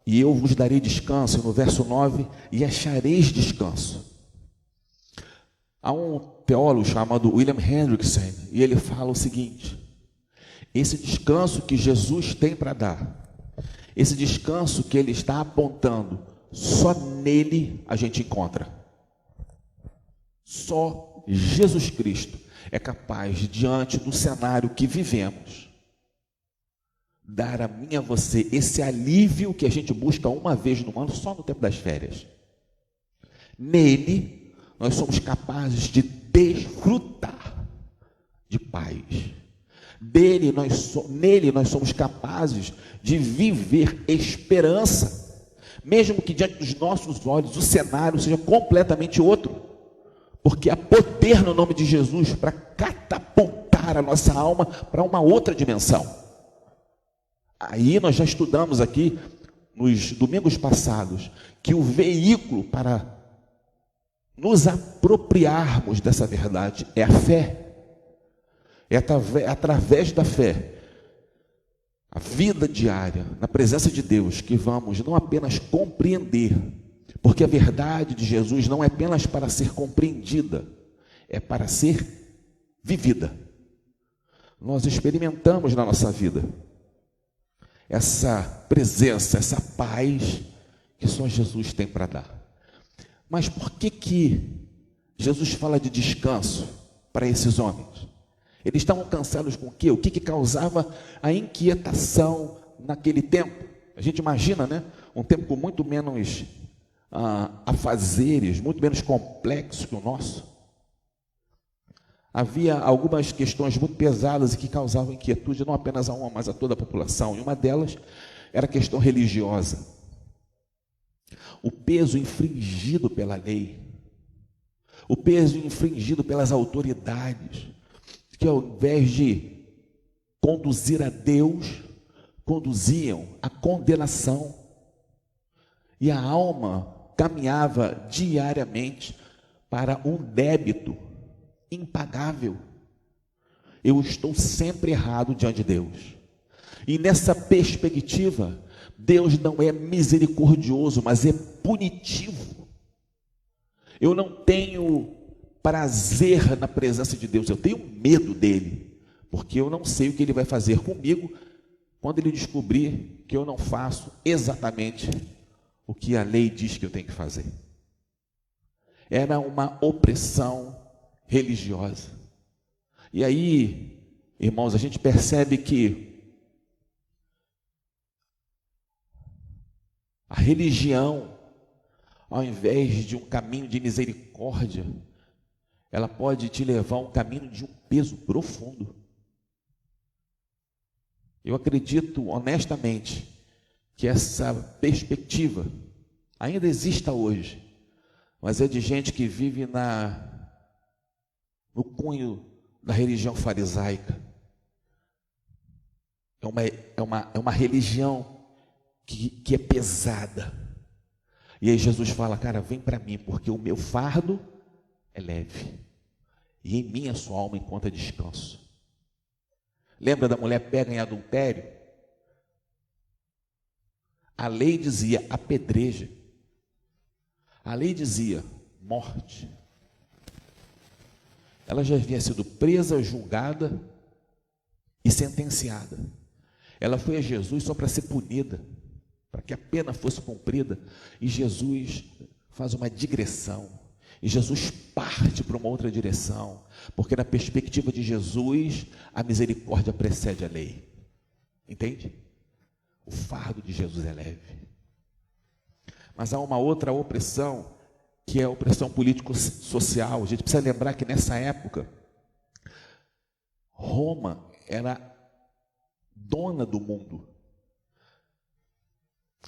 e eu vos darei descanso. No verso 9, e achareis descanso. Há um teólogo chamado William Hendrickson, e ele fala o seguinte: esse descanso que Jesus tem para dar, esse descanso que ele está apontando, só nele a gente encontra. Só Jesus Cristo é capaz, diante do cenário que vivemos, dar a mim e a você esse alívio que a gente busca uma vez no ano, só no tempo das férias. Nele, nós somos capazes de desfrutar de paz. Nele nós somos capazes de viver esperança, mesmo que diante dos nossos olhos o cenário seja completamente outro. Porque há poder no nome de Jesus para catapultar a nossa alma para uma outra dimensão. Aí nós já estudamos aqui, nos domingos passados, que o veículo para nos apropriarmos dessa verdade é a fé. É através da fé, a vida diária, na presença de Deus, que vamos não apenas compreender, porque a verdade de Jesus não é apenas para ser compreendida, é para ser vivida. Nós experimentamos na nossa vida essa presença, essa paz que só Jesus tem para dar. Mas por que Jesus fala de descanso para esses homens? Eles estavam cansados com o quê? O que causava a inquietação naquele tempo? A gente imagina, né? Um tempo com muito menos afazeres, muito menos complexo que o nosso. Havia algumas questões muito pesadas e que causavam inquietude não apenas a uma, mas a toda a população. E uma delas era a questão religiosa. O peso infringido pela lei, o peso infringido pelas autoridades, que ao invés de conduzir a Deus, conduziam à condenação. E a alma caminhava diariamente para um débito impagável. Eu estou sempre errado diante de Deus. E nessa perspectiva, Deus não é misericordioso, mas é punitivo. Eu não tenho prazer na presença de Deus, eu tenho medo dele, porque eu não sei o que ele vai fazer comigo quando ele descobrir que eu não faço exatamente o que a lei diz que eu tenho que fazer. Era uma opressão religiosa. E aí, irmãos, a gente percebe que a religião, ao invés de um caminho de misericórdia, ela pode te levar a um caminho de um peso profundo. Eu acredito honestamente que essa perspectiva ainda exista hoje, mas é de gente que vive no cunho da religião farisaica. É uma religião que é pesada. E aí Jesus fala, cara, vem para mim, porque o meu fardo é leve, e em mim a sua alma encontra descanso. Lembra da mulher pega em adultério? A lei dizia apedreja. A lei dizia morte. Ela já havia sido presa, julgada e sentenciada. Ela foi a Jesus só para ser punida, para que a pena fosse cumprida. E Jesus faz uma digressão. E Jesus parte para uma outra direção, porque na perspectiva de Jesus, a misericórdia precede a lei. Entende? O fardo de Jesus é leve. Mas há uma outra opressão, que é a opressão político-social. A gente precisa lembrar que nessa época, Roma era dona do mundo.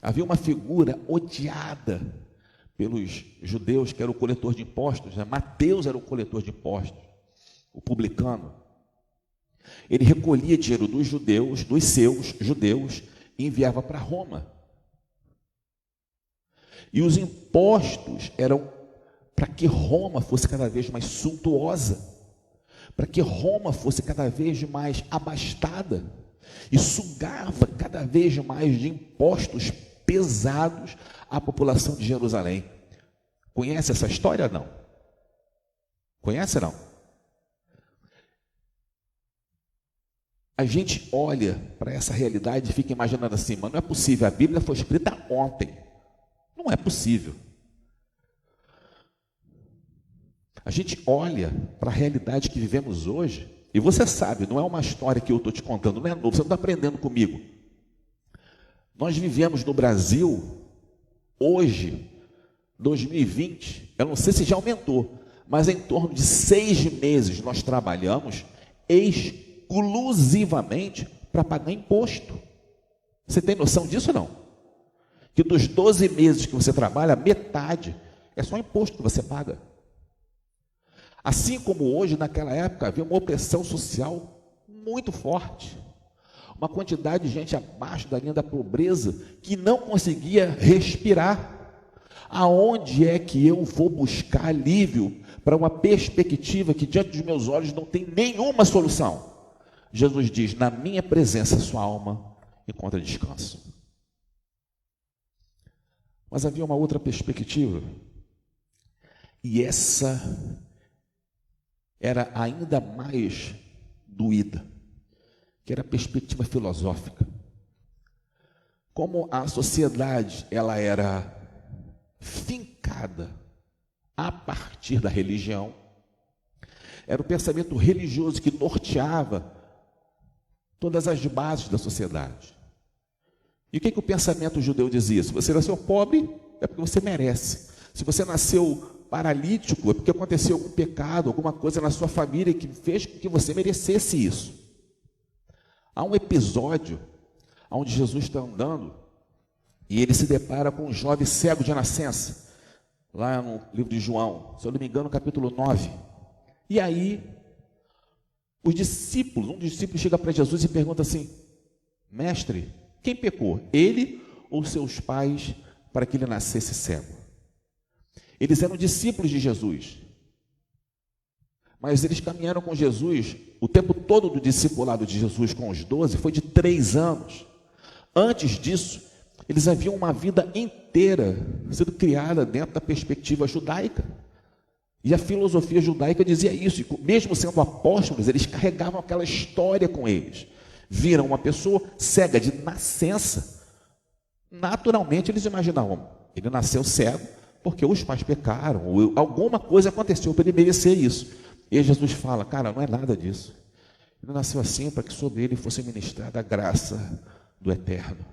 Havia uma figura odiada pelos judeus, que era o coletor de impostos, né? Mateus era o coletor de impostos, o publicano. Ele recolhia dinheiro dos judeus, dos seus judeus, e enviava para Roma. E os impostos eram para que Roma fosse cada vez mais suntuosa, para que Roma fosse cada vez mais abastada, e sugava cada vez mais de impostos pesados à população de Jerusalém. Conhece essa história ou não? Conhece ou não? A gente olha para essa realidade e fica imaginando assim, mas não é possível, a Bíblia foi escrita ontem. Não é possível. A gente olha para a realidade que vivemos hoje, e você sabe, não é uma história que eu estou te contando, não é novo, você não está aprendendo comigo. Nós vivemos no Brasil, hoje, 2020, eu não sei se já aumentou, mas em torno de 6 meses nós trabalhamos exclusivamente para pagar imposto. Você tem noção disso ou não? Que dos 12 meses que você trabalha, metade é só imposto que você paga. Assim como hoje, naquela época, havia uma opressão social muito forte. Uma quantidade de gente abaixo da linha da pobreza que não conseguia respirar. Aonde é que eu vou buscar alívio para uma perspectiva que diante dos meus olhos não tem nenhuma solução? Jesus diz, na minha presença sua alma encontra descanso. Mas havia uma outra perspectiva, e essa era ainda mais doída, que era a perspectiva filosófica. Como a sociedade ela era fincada a partir da religião, era o pensamento religioso que norteava todas as bases da sociedade. E o que o pensamento judeu dizia? Se você nasceu pobre, é porque você merece. Se você nasceu paralítico, é porque aconteceu algum pecado, alguma coisa na sua família que fez com que você merecesse isso. Há um episódio onde Jesus está andando e ele se depara com um jovem cego de nascença, lá no livro de João, se eu não me engano, capítulo 9. E aí, os discípulos, um dos discípulos chega para Jesus e pergunta assim, mestre, quem pecou, ele ou seus pais, para que ele nascesse cego? Eles eram discípulos de Jesus, mas eles caminharam com Jesus, o tempo todo do discipulado de Jesus com os 12 foi de 3 anos. Antes disso, eles haviam uma vida inteira sendo criada dentro da perspectiva judaica. E a filosofia judaica dizia isso, e mesmo sendo apóstolos, eles carregavam aquela história com eles. Viram uma pessoa cega de nascença, naturalmente eles imaginavam, ele nasceu cego porque os pais pecaram, ou alguma coisa aconteceu para ele merecer isso. E aí Jesus fala, cara, não é nada disso. Ele nasceu assim para que sobre ele fosse ministrada a graça do Eterno.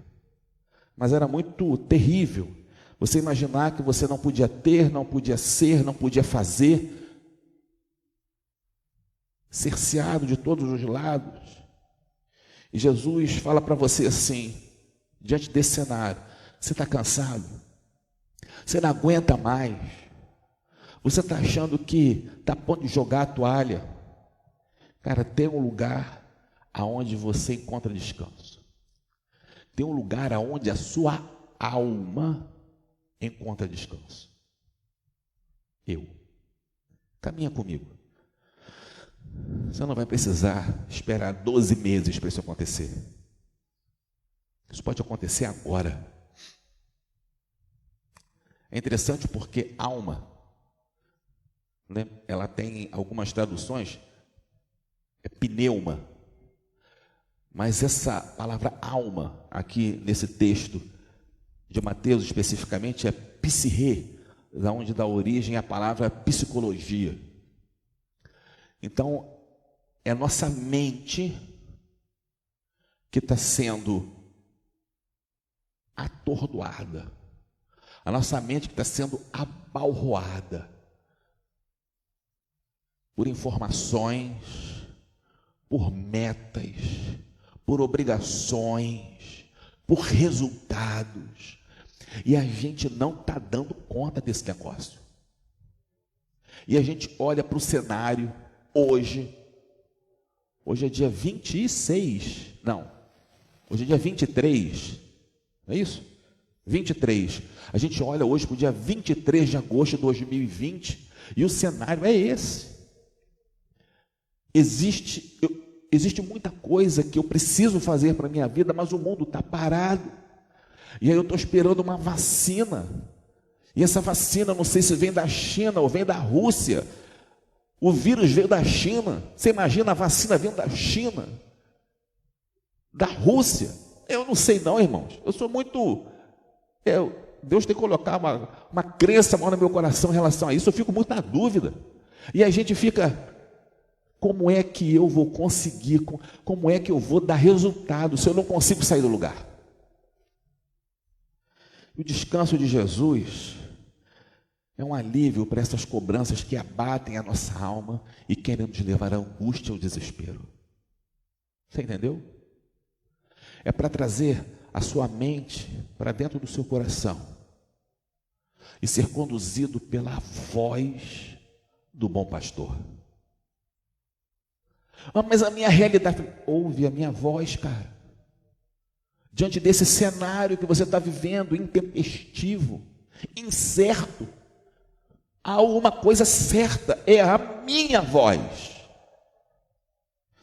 Mas era muito terrível você imaginar que você não podia ter, não podia ser, não podia fazer, cerceado de todos os lados. E Jesus fala para você assim, diante desse cenário, você está cansado? Você não aguenta mais? Você está achando que está a ponto de jogar a toalha? Cara, tem um lugar aonde você encontra descanso. Tem um lugar aonde a sua alma encontra descanso. Caminha comigo. Você não vai precisar esperar 12 meses para isso acontecer. Isso pode acontecer agora. É interessante porque alma, né, ela tem algumas traduções, é pneuma. Mas essa palavra alma, aqui nesse texto de Mateus especificamente, é psirrê, da onde dá origem a palavra psicologia. Então, é a nossa mente que está sendo atordoada, a nossa mente que está sendo abalroada por informações, por metas, por obrigações, por resultados, e a gente não está dando conta desse negócio. E a gente olha para o cenário hoje é dia 26, não, hoje é dia 23, não é isso? 23, a gente olha hoje para o dia 23 de agosto de 2020, e o cenário é esse. Existe muita coisa que eu preciso fazer para a minha vida, mas o mundo está parado, e aí eu estou esperando uma vacina, e essa vacina, não sei se vem da China ou vem da Rússia. O vírus veio da China. Você imagina a vacina vindo da China, da Rússia? Eu não sei não, irmãos. Eu sou muito... Deus tem que colocar uma crença maior no meu coração em relação a isso. Eu fico muito na dúvida. E a gente fica... Como é que eu vou conseguir? Como é que eu vou dar resultado se eu não consigo sair do lugar? O descanso de Jesus é um alívio para essas cobranças que abatem a nossa alma e querem nos levar à angústia e ao desespero. Você entendeu? É para trazer a sua mente para dentro do seu coração e ser conduzido pela voz do bom pastor. Mas a minha realidade... Ouve a minha voz, cara. Diante desse cenário que você está vivendo, intempestivo, incerto, há uma coisa certa, é a minha voz.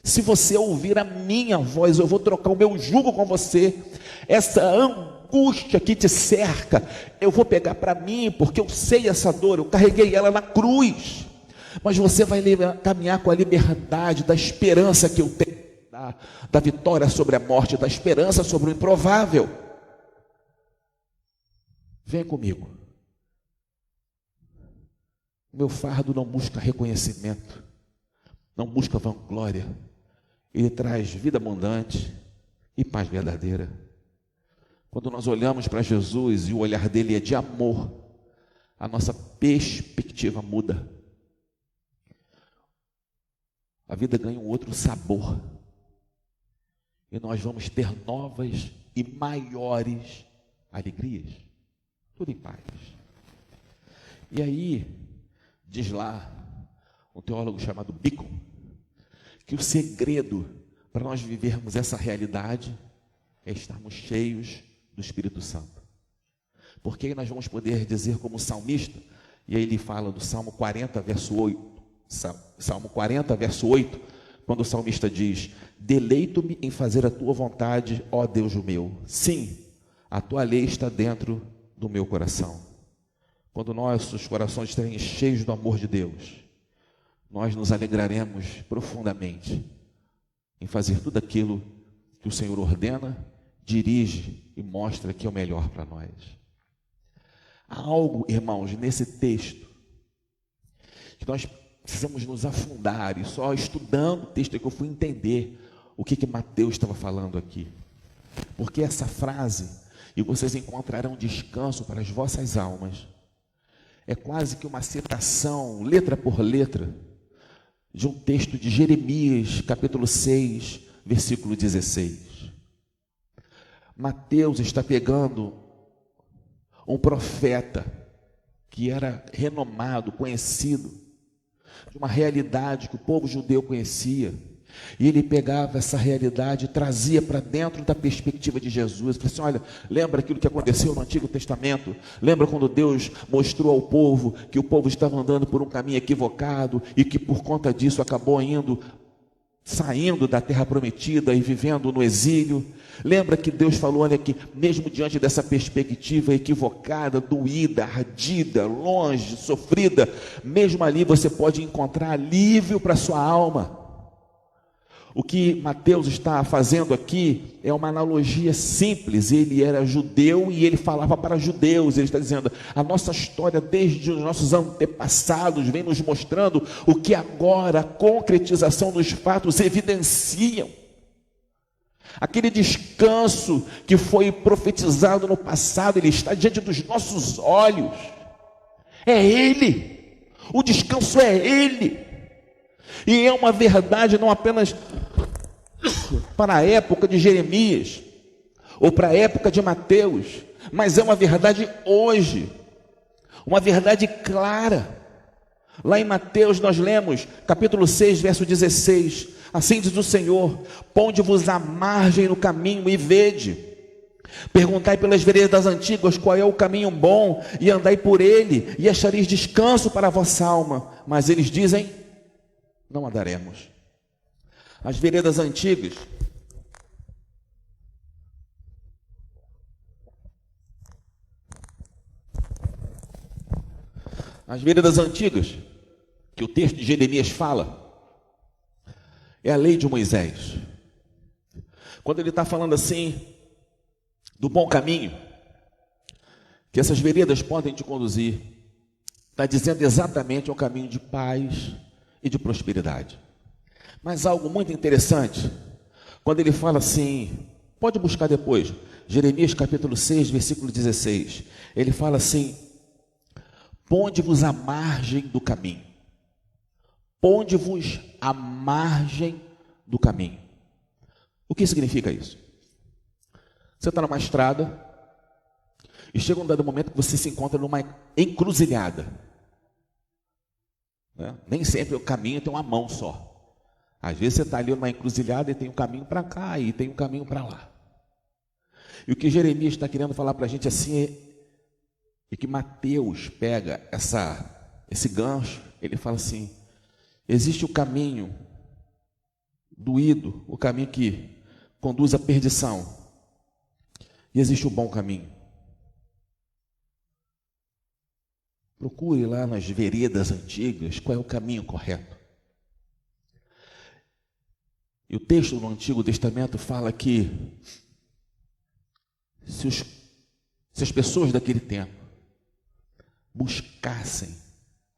Se você ouvir a minha voz, eu vou trocar o meu jugo com você. Essa angústia que te cerca, eu vou pegar para mim, porque eu sei essa dor, eu carreguei ela na cruz. Mas você vai caminhar com a liberdade da esperança que eu tenho, da vitória sobre a morte, da esperança sobre o improvável. Vem comigo. Meu fardo não busca reconhecimento, não busca vanglória. Ele traz vida abundante e paz verdadeira. Quando nós olhamos para Jesus e o olhar dele é de amor, a nossa perspectiva muda. A vida ganha um outro sabor. E nós vamos ter novas e maiores alegrias. Tudo em paz. E aí, diz lá um teólogo chamado Bacon, que o segredo para nós vivermos essa realidade é estarmos cheios do Espírito Santo. Porque aí nós vamos poder dizer como salmista, e aí ele fala do Salmo 40, verso 8, Salmo 40, verso 8, quando o salmista diz: deleito-me em fazer a tua vontade, ó Deus meu. Sim, a tua lei está dentro do meu coração. Quando nossos corações estiverem cheios do amor de Deus, nós nos alegraremos profundamente em fazer tudo aquilo que o Senhor ordena, dirige e mostra que é o melhor para nós. Há algo, irmãos, nesse texto que nós precisamos nos afundar, e só estudando o texto é que eu fui entender o que Mateus estava falando aqui. Porque essa frase, e vocês encontrarão descanso para as vossas almas, é quase que uma citação, letra por letra, de um texto de Jeremias, capítulo 6, versículo 16. Mateus está pegando um profeta que era renomado, conhecido, de uma realidade que o povo judeu conhecia, e ele pegava essa realidade e trazia para dentro da perspectiva de Jesus. Ele falou assim: olha, lembra aquilo que aconteceu no Antigo Testamento? Lembra quando Deus mostrou ao povo que o povo estava andando por um caminho equivocado e que por conta disso acabou saindo da terra prometida e vivendo no exílio? Lembra que Deus falou, olha, que mesmo diante dessa perspectiva equivocada, doída, ardida, longe, sofrida, mesmo ali você pode encontrar alívio para a sua alma. O que Mateus está fazendo aqui é uma analogia simples. Ele era judeu e ele falava para judeus. Ele está dizendo, a nossa história desde os nossos antepassados vem nos mostrando o que agora a concretização dos fatos evidenciam. Aquele descanso que foi profetizado no passado, ele está diante dos nossos olhos. É Ele. O descanso é Ele. E é uma verdade não apenas para a época de Jeremias ou para a época de Mateus, mas é uma verdade hoje, uma verdade clara. Lá em Mateus nós lemos, capítulo 6, verso 16, assim diz o Senhor: ponde-vos à margem no caminho e vede, perguntai pelas veredas antigas qual é o caminho bom, e andai por ele, e achareis descanso para a vossa alma. Mas eles dizem, não andaremos. As veredas antigas que o texto de Jeremias fala, é a lei de Moisés. Quando ele está falando assim do bom caminho, que essas veredas podem te conduzir, está dizendo exatamente ao caminho de paz e de prosperidade. Mas algo muito interessante, quando ele fala assim, pode buscar depois, Jeremias capítulo 6, versículo 16, ele fala assim: ponde-vos à margem do caminho. Ponde-vos à margem do caminho. O que significa isso? Você está numa estrada e chega um dado momento que você se encontra numa encruzilhada, né? Nem sempre o caminho tem uma mão só. Às vezes você está ali numa encruzilhada e tem um caminho para cá e tem um caminho para lá. E o que Jeremias está querendo falar para a gente assim é que Mateus pega esse gancho, ele fala assim: existe o caminho doído, o caminho que conduz à perdição, e existe o bom caminho. Procure lá nas veredas antigas qual é o caminho correto. E o texto do Antigo Testamento fala que se as pessoas daquele tempo buscassem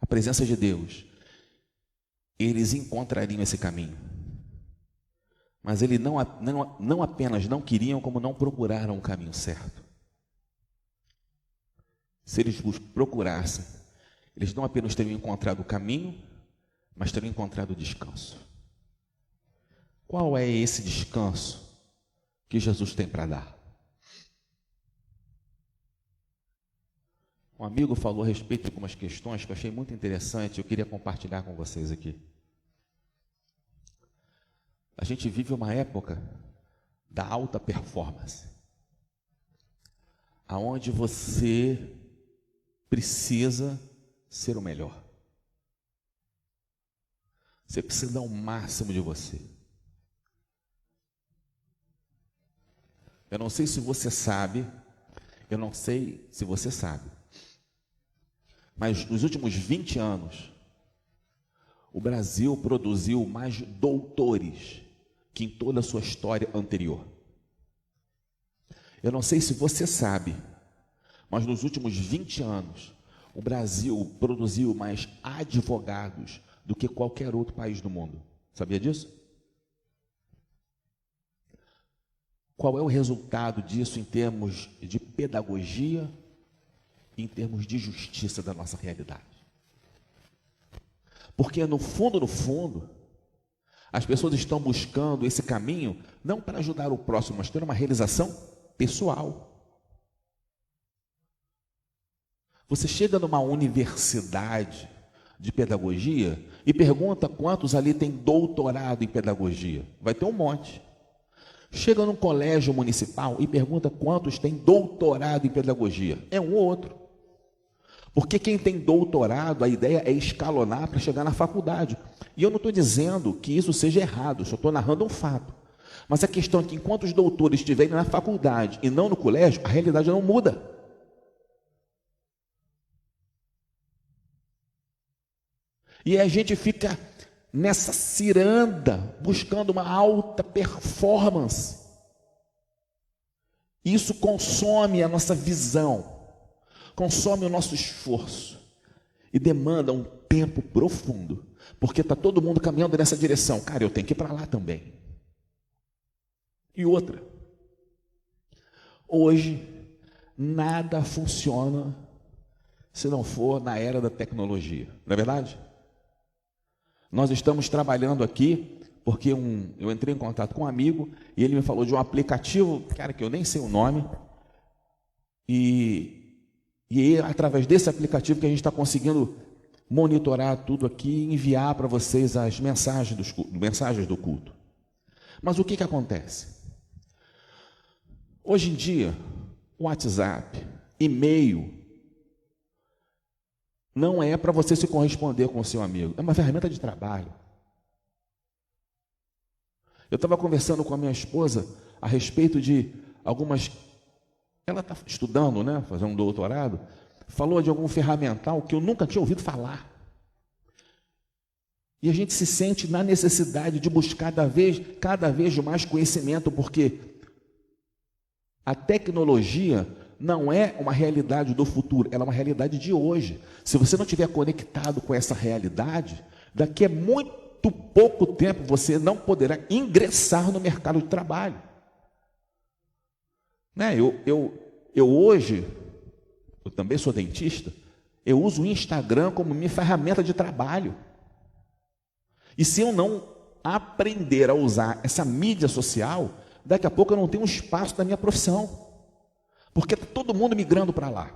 a presença de Deus, eles encontrariam esse caminho. Mas eles não apenas não queriam, como não procuraram o caminho certo. Se eles procurassem, eles não apenas teriam encontrado o caminho, mas teriam encontrado o descanso. Qual é esse descanso que Jesus tem para dar? Um amigo falou a respeito de algumas questões que eu achei muito interessante, eu queria compartilhar com vocês aqui. A gente vive uma época da alta performance, aonde você precisa ser o melhor. Você precisa dar o máximo de você. Eu não sei se você sabe, mas nos últimos 20 anos, o Brasil produziu mais doutores que em toda a sua história anterior. Eu não sei se você sabe, mas nos últimos 20 anos, o Brasil produziu mais advogados do que qualquer outro país do mundo. Sabia disso? Qual é o resultado disso em termos de pedagogia e em termos de justiça da nossa realidade? Porque no fundo, as pessoas estão buscando esse caminho não para ajudar o próximo, mas ter uma realização pessoal. Você chega numa universidade de pedagogia e pergunta quantos ali têm doutorado em pedagogia. Vai ter um monte. Chega num colégio municipal e pergunta quantos têm doutorado em pedagogia. É um ou outro. Porque quem tem doutorado, a ideia é escalonar para chegar na faculdade. E eu não estou dizendo que isso seja errado, só estou narrando um fato. Mas a questão é que enquanto os doutores estiverem na faculdade e não no colégio, a realidade não muda. E a gente fica nessa ciranda, buscando uma alta performance. Isso consome a nossa visão, consome o nosso esforço e demanda um tempo profundo, porque está todo mundo caminhando nessa direção. Cara, eu tenho que ir para lá também. E outra, hoje nada funciona se não for na era da tecnologia, não é verdade? Nós estamos trabalhando aqui, porque eu entrei em contato com um amigo e ele me falou de um aplicativo, cara, que eu nem sei o nome, e é através desse aplicativo que a gente está conseguindo monitorar tudo aqui e enviar para vocês as mensagens do culto. Mas o que acontece? Hoje em dia, WhatsApp, e-mail, não é para você se corresponder com o seu amigo, é uma ferramenta de trabalho. Eu estava conversando com a minha esposa a respeito de algumas... Ela está estudando, né, fazendo um doutorado, falou de algum ferramental que eu nunca tinha ouvido falar. E a gente se sente na necessidade de buscar cada vez mais conhecimento, porque a tecnologia não é uma realidade do futuro, ela é uma realidade de hoje. Se você não estiver conectado com essa realidade, daqui a muito pouco tempo você não poderá ingressar no mercado de trabalho. Né? Eu hoje, eu também sou dentista, eu uso o Instagram como minha ferramenta de trabalho. E se eu não aprender a usar essa mídia social, daqui a pouco eu não tenho um espaço na minha profissão. Porque está todo mundo migrando para lá.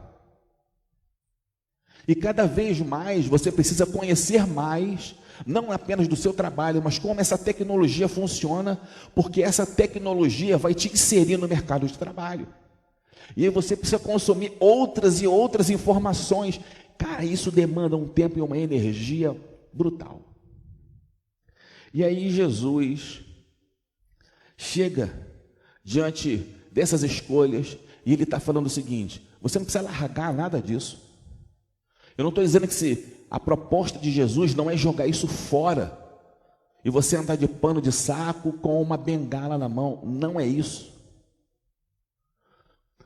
E cada vez mais você precisa conhecer mais, não apenas do seu trabalho, mas como essa tecnologia funciona, porque essa tecnologia vai te inserir no mercado de trabalho. E aí você precisa consumir outras e outras informações. Cara, isso demanda um tempo e uma energia brutal. E aí Jesus chega diante dessas escolhas e ele está falando o seguinte: você não precisa largar nada disso. Eu não estou dizendo que a proposta de Jesus não é jogar isso fora e você andar de pano de saco com uma bengala na mão. Não é isso.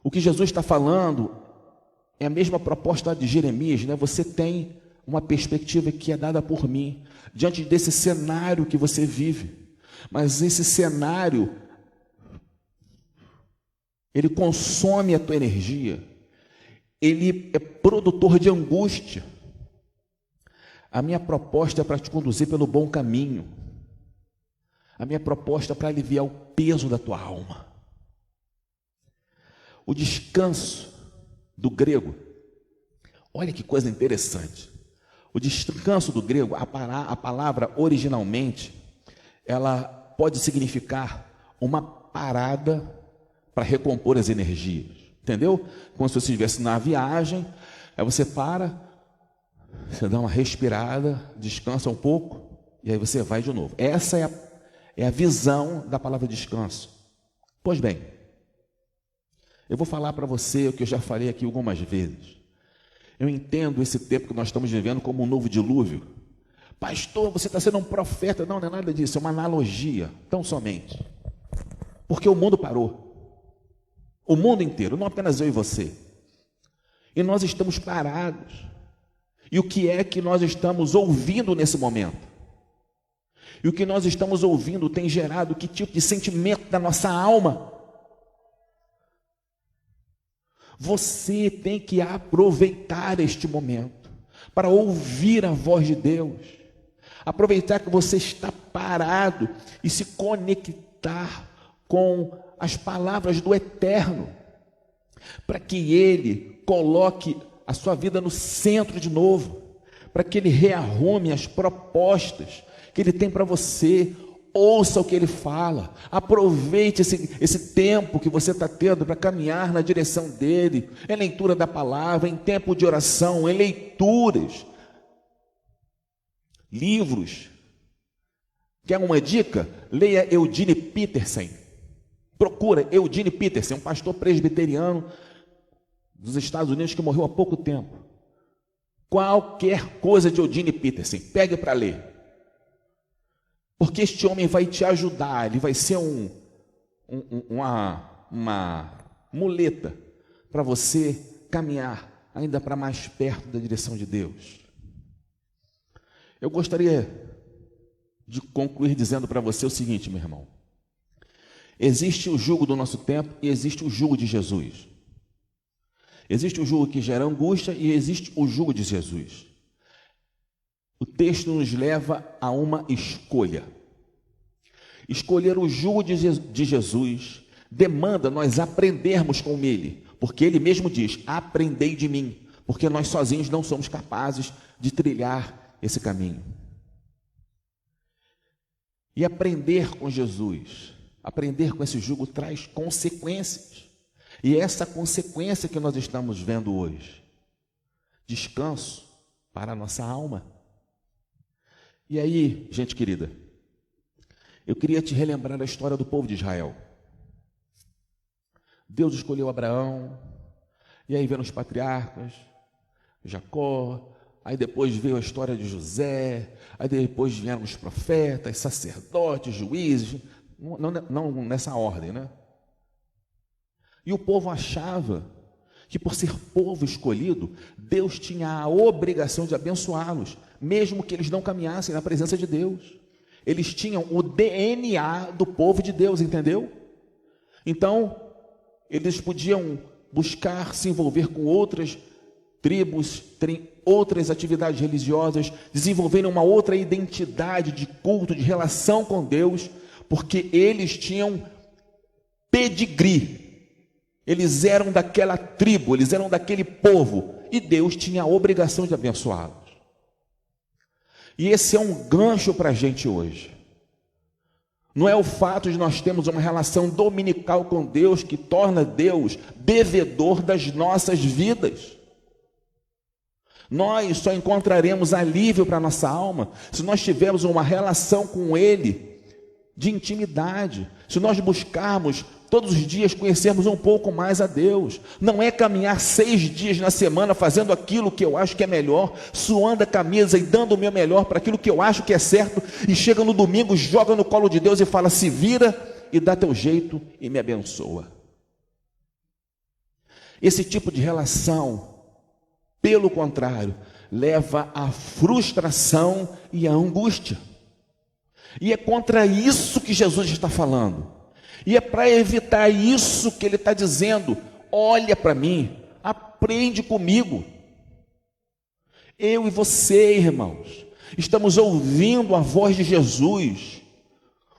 O que Jesus está falando é a mesma proposta de Jeremias, né? Você tem uma perspectiva que é dada por mim, diante desse cenário que você vive. Mas esse cenário, ele consome a tua energia, ele é produtor de angústia. A minha proposta é para te conduzir pelo bom caminho. A minha proposta é para aliviar o peso da tua alma. O descanso do grego, olha que coisa interessante. O descanso do grego, a palavra originalmente, ela pode significar uma parada para recompor as energias, entendeu? Como se você estivesse na viagem, aí você para, você dá uma respirada, descansa um pouco, e aí você vai de novo. Essa é a visão da palavra descanso. Pois bem, eu vou falar para você o que eu já falei aqui algumas vezes. Eu entendo esse tempo que nós estamos vivendo como um novo dilúvio. Pastor, você está sendo um profeta. Não, não é nada disso, é uma analogia, tão somente. Porque o mundo parou. O mundo inteiro, não apenas eu e você. E nós estamos parados. E o que é que nós estamos ouvindo nesse momento? E o que nós estamos ouvindo tem gerado que tipo de sentimento da nossa alma? Você tem que aproveitar este momento para ouvir a voz de Deus. Aproveitar que você está parado e se conectar com as palavras do Eterno, para que Ele coloque a sua vida no centro de novo, para que Ele rearrume as propostas que Ele tem para você. Ouça o que Ele fala, aproveite esse tempo que você está tendo para caminhar na direção dEle, em leitura da palavra, em tempo de oração, em leituras, livros. Quer uma dica? Leia Eugene Peterson. Procura Eugene Peterson, um pastor presbiteriano dos Estados Unidos que morreu há pouco tempo. Qualquer coisa de Eugene Peterson, pegue para ler. Porque este homem vai te ajudar, ele vai ser uma muleta para você caminhar ainda para mais perto da direção de Deus. Eu gostaria de concluir dizendo para você o seguinte, meu irmão. Existe o jugo do nosso tempo e existe o jugo de Jesus. Existe o jugo que gera angústia e existe o jugo de Jesus. O texto nos leva a uma escolha. Escolher o jugo de Jesus demanda nós aprendermos com Ele, porque Ele mesmo diz, aprendei de mim, porque nós sozinhos não somos capazes de trilhar esse caminho. E aprender com Jesus, aprender com esse jugo traz consequências, e essa consequência que nós estamos vendo hoje, descanso para a nossa alma. E aí, gente querida, eu queria te relembrar a história do povo de Israel. Deus escolheu Abraão, e aí vieram os patriarcas, Jacó, aí depois veio a história de José, aí depois vieram os profetas, sacerdotes, juízes, não nessa ordem, né? E o povo achava que por ser povo escolhido, Deus tinha a obrigação de abençoá-los, mesmo que eles não caminhassem na presença de Deus. Eles tinham o DNA do povo de Deus, entendeu? Então, eles podiam buscar se envolver com outras tribos, outras atividades religiosas, desenvolverem uma outra identidade de culto, de relação com Deus, porque eles tinham pedigree. Eles eram daquela tribo, eles eram daquele povo, e Deus tinha a obrigação de abençoá-los. E esse é um gancho para a gente hoje. Não é o fato de nós termos uma relação dominical com Deus que torna Deus devedor das nossas vidas. Nós só encontraremos alívio para a nossa alma se nós tivermos uma relação com Ele de intimidade, se nós buscarmos todos os dias conhecermos um pouco mais a Deus. Não é caminhar 6 dias na semana fazendo aquilo que eu acho que é melhor, suando a camisa e dando o meu melhor para aquilo que eu acho que é certo, e chega no domingo, joga no colo de Deus e fala, se vira e dá teu jeito e me abençoa. Esse tipo de relação, pelo contrário, leva à frustração e à angústia. E é contra isso que Jesus está falando. E é para evitar isso que Ele está dizendo, olha para mim, aprende comigo. Eu e você, irmãos, estamos ouvindo a voz de Jesus,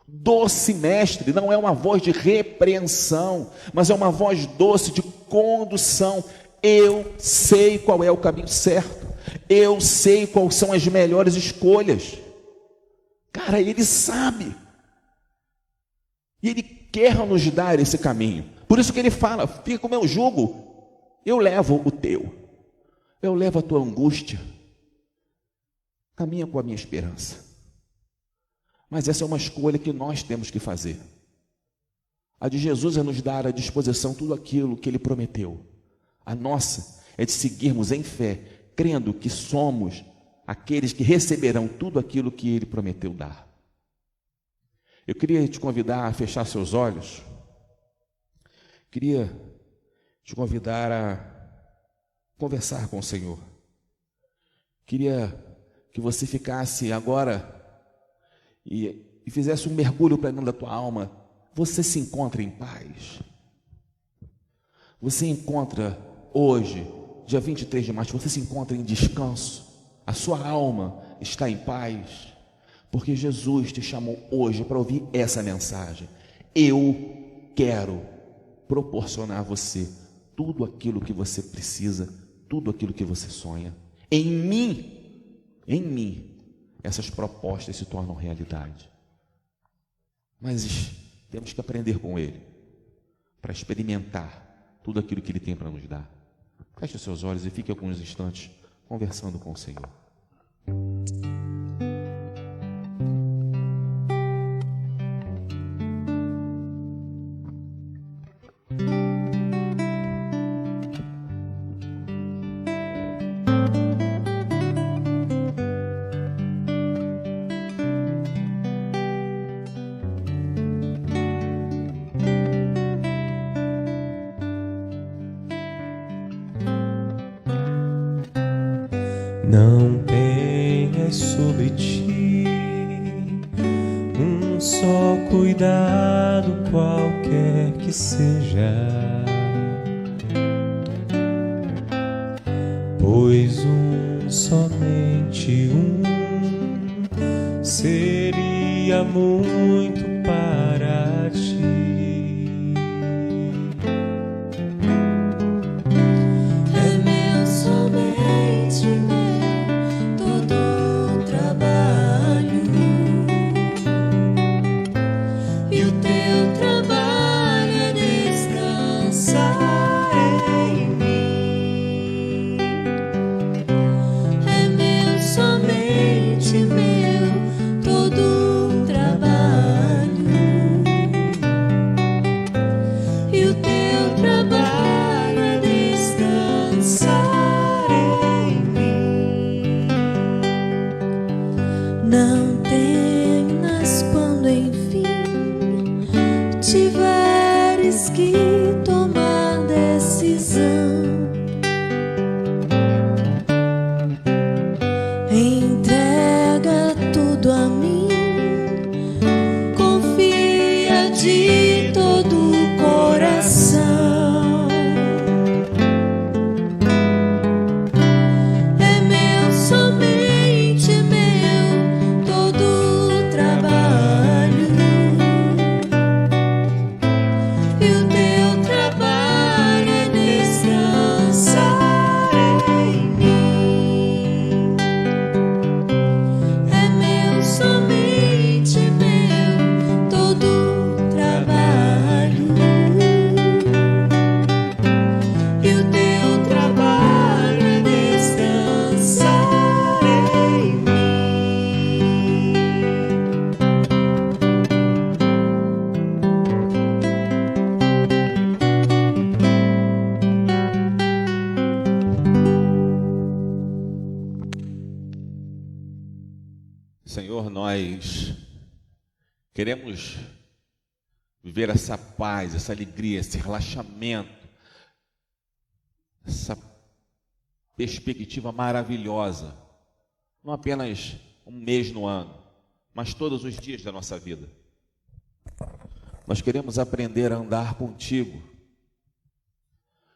doce mestre, não é uma voz de repreensão, mas é uma voz doce de condução. Eu sei qual é o caminho certo, eu sei quais são as melhores escolhas. Cara, Ele sabe, e Ele quer nos dar esse caminho. Por isso que Ele fala, fica com o meu jugo, eu levo o teu, eu levo a tua angústia, caminha com a minha esperança. Mas essa é uma escolha que nós temos que fazer. A de Jesus é nos dar à disposição tudo aquilo que Ele prometeu. A nossa é de seguirmos em fé, crendo que somos aqueles que receberão tudo aquilo que Ele prometeu dar. Eu queria te convidar a fechar seus olhos. Queria te convidar a conversar com o Senhor. Queria que você ficasse agora e fizesse um mergulho para dentro da tua alma. Você se encontra em paz? Você encontra hoje, dia 23 de março, você se encontra em descanso? A sua alma está em paz? Porque Jesus te chamou hoje para ouvir essa mensagem. Eu quero proporcionar a você tudo aquilo que você precisa, tudo aquilo que você sonha. Em mim, essas propostas se tornam realidade. Mas temos que aprender com Ele, para experimentar tudo aquilo que Ele tem para nos dar. Feche os seus olhos e fique alguns instantes conversando com o Senhor. Não tenhas sobre ti um só cuidado, qualquer que seja, pois somente seria muito para ti. Não temas quando enfim tiveres que tomar decisão. Entrega tudo a mim, confia de todo o coração. É meu, somente meu, todo o trabalho, e o teu trabalho é descansar em mim. É meu, somente meu, todo o trabalho, e o teu trabalho é descansar em mim. Senhor, nós queremos viver essa paz, essa alegria, esse relaxamento, essa perspectiva maravilhosa, não apenas um mês no ano, mas todos os dias da nossa vida. Nós queremos aprender a andar contigo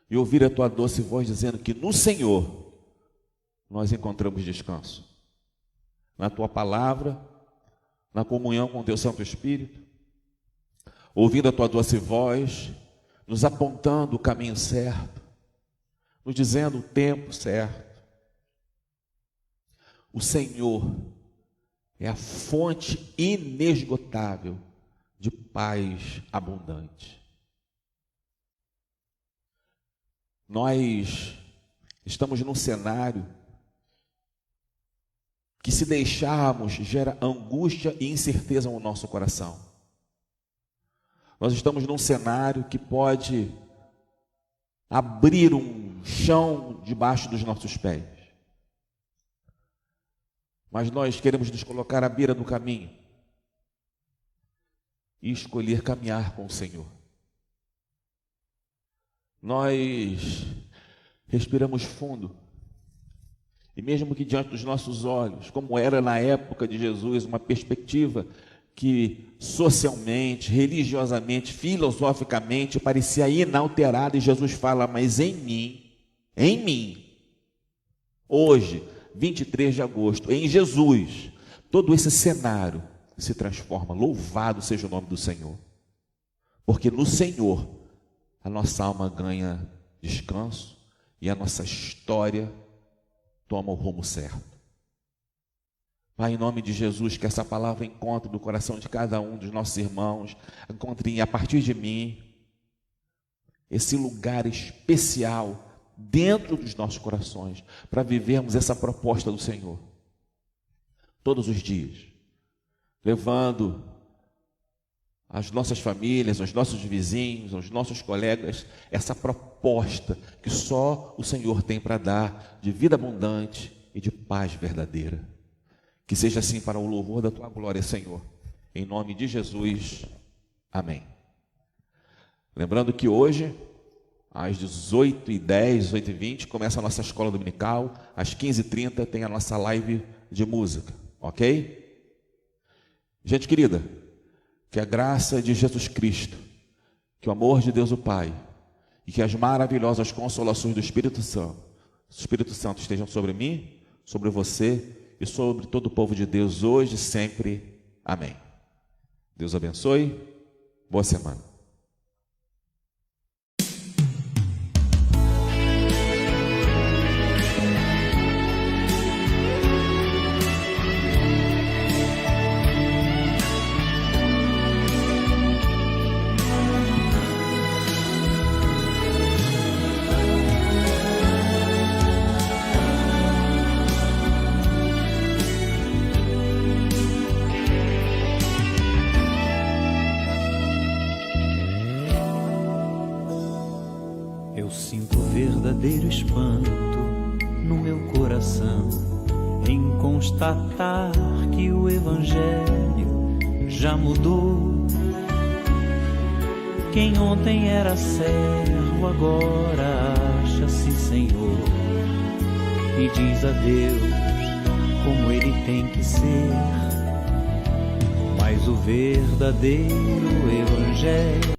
e ouvir a tua doce voz dizendo que no Senhor nós encontramos descanso. Na tua palavra, na comunhão com o teu Santo Espírito, ouvindo a tua doce voz, nos apontando o caminho certo, nos dizendo o tempo certo. O Senhor é a fonte inesgotável de paz abundante. Nós estamos num cenário que, se deixarmos, gera angústia e incerteza no nosso coração. Nós estamos num cenário que pode abrir um chão debaixo dos nossos pés. Mas nós queremos nos colocar à beira do caminho e escolher caminhar com o Senhor. Nós respiramos fundo E mesmo que diante dos nossos olhos, como era na época de Jesus, uma perspectiva que socialmente, religiosamente, filosoficamente parecia inalterada, e Jesus fala: mas em mim, hoje, 23 de agosto, em Jesus, todo esse cenário se transforma. Louvado seja o nome do Senhor, porque no Senhor a nossa alma ganha descanso e a nossa história toma o rumo certo. Pai, em nome de Jesus, que essa palavra encontre no coração de cada um dos nossos irmãos, encontre a partir de mim esse lugar especial dentro dos nossos corações, para vivermos essa proposta do Senhor todos os dias, levando às nossas famílias, aos nossos vizinhos, aos nossos colegas, essa proposta que só o Senhor tem para dar, de vida abundante e de paz verdadeira. Que seja assim para o louvor da Tua glória, Senhor. Em nome de Jesus, amém. Lembrando que hoje, às 18h10, 18h20, começa a nossa escola dominical. Às 15h30 tem a nossa live de música, ok? Gente querida, que a graça de Jesus Cristo, que o amor de Deus o Pai e que as maravilhosas consolações do Espírito Santo estejam sobre mim, sobre você e sobre todo o povo de Deus, hoje e sempre. Amém. Deus abençoe. Boa semana. Eu sinto verdadeiro espanto no meu coração em constatar que o Evangelho já mudou. Quem ontem era servo agora acha-se Senhor e diz a Deus como Ele tem que ser. Mas o verdadeiro Evangelho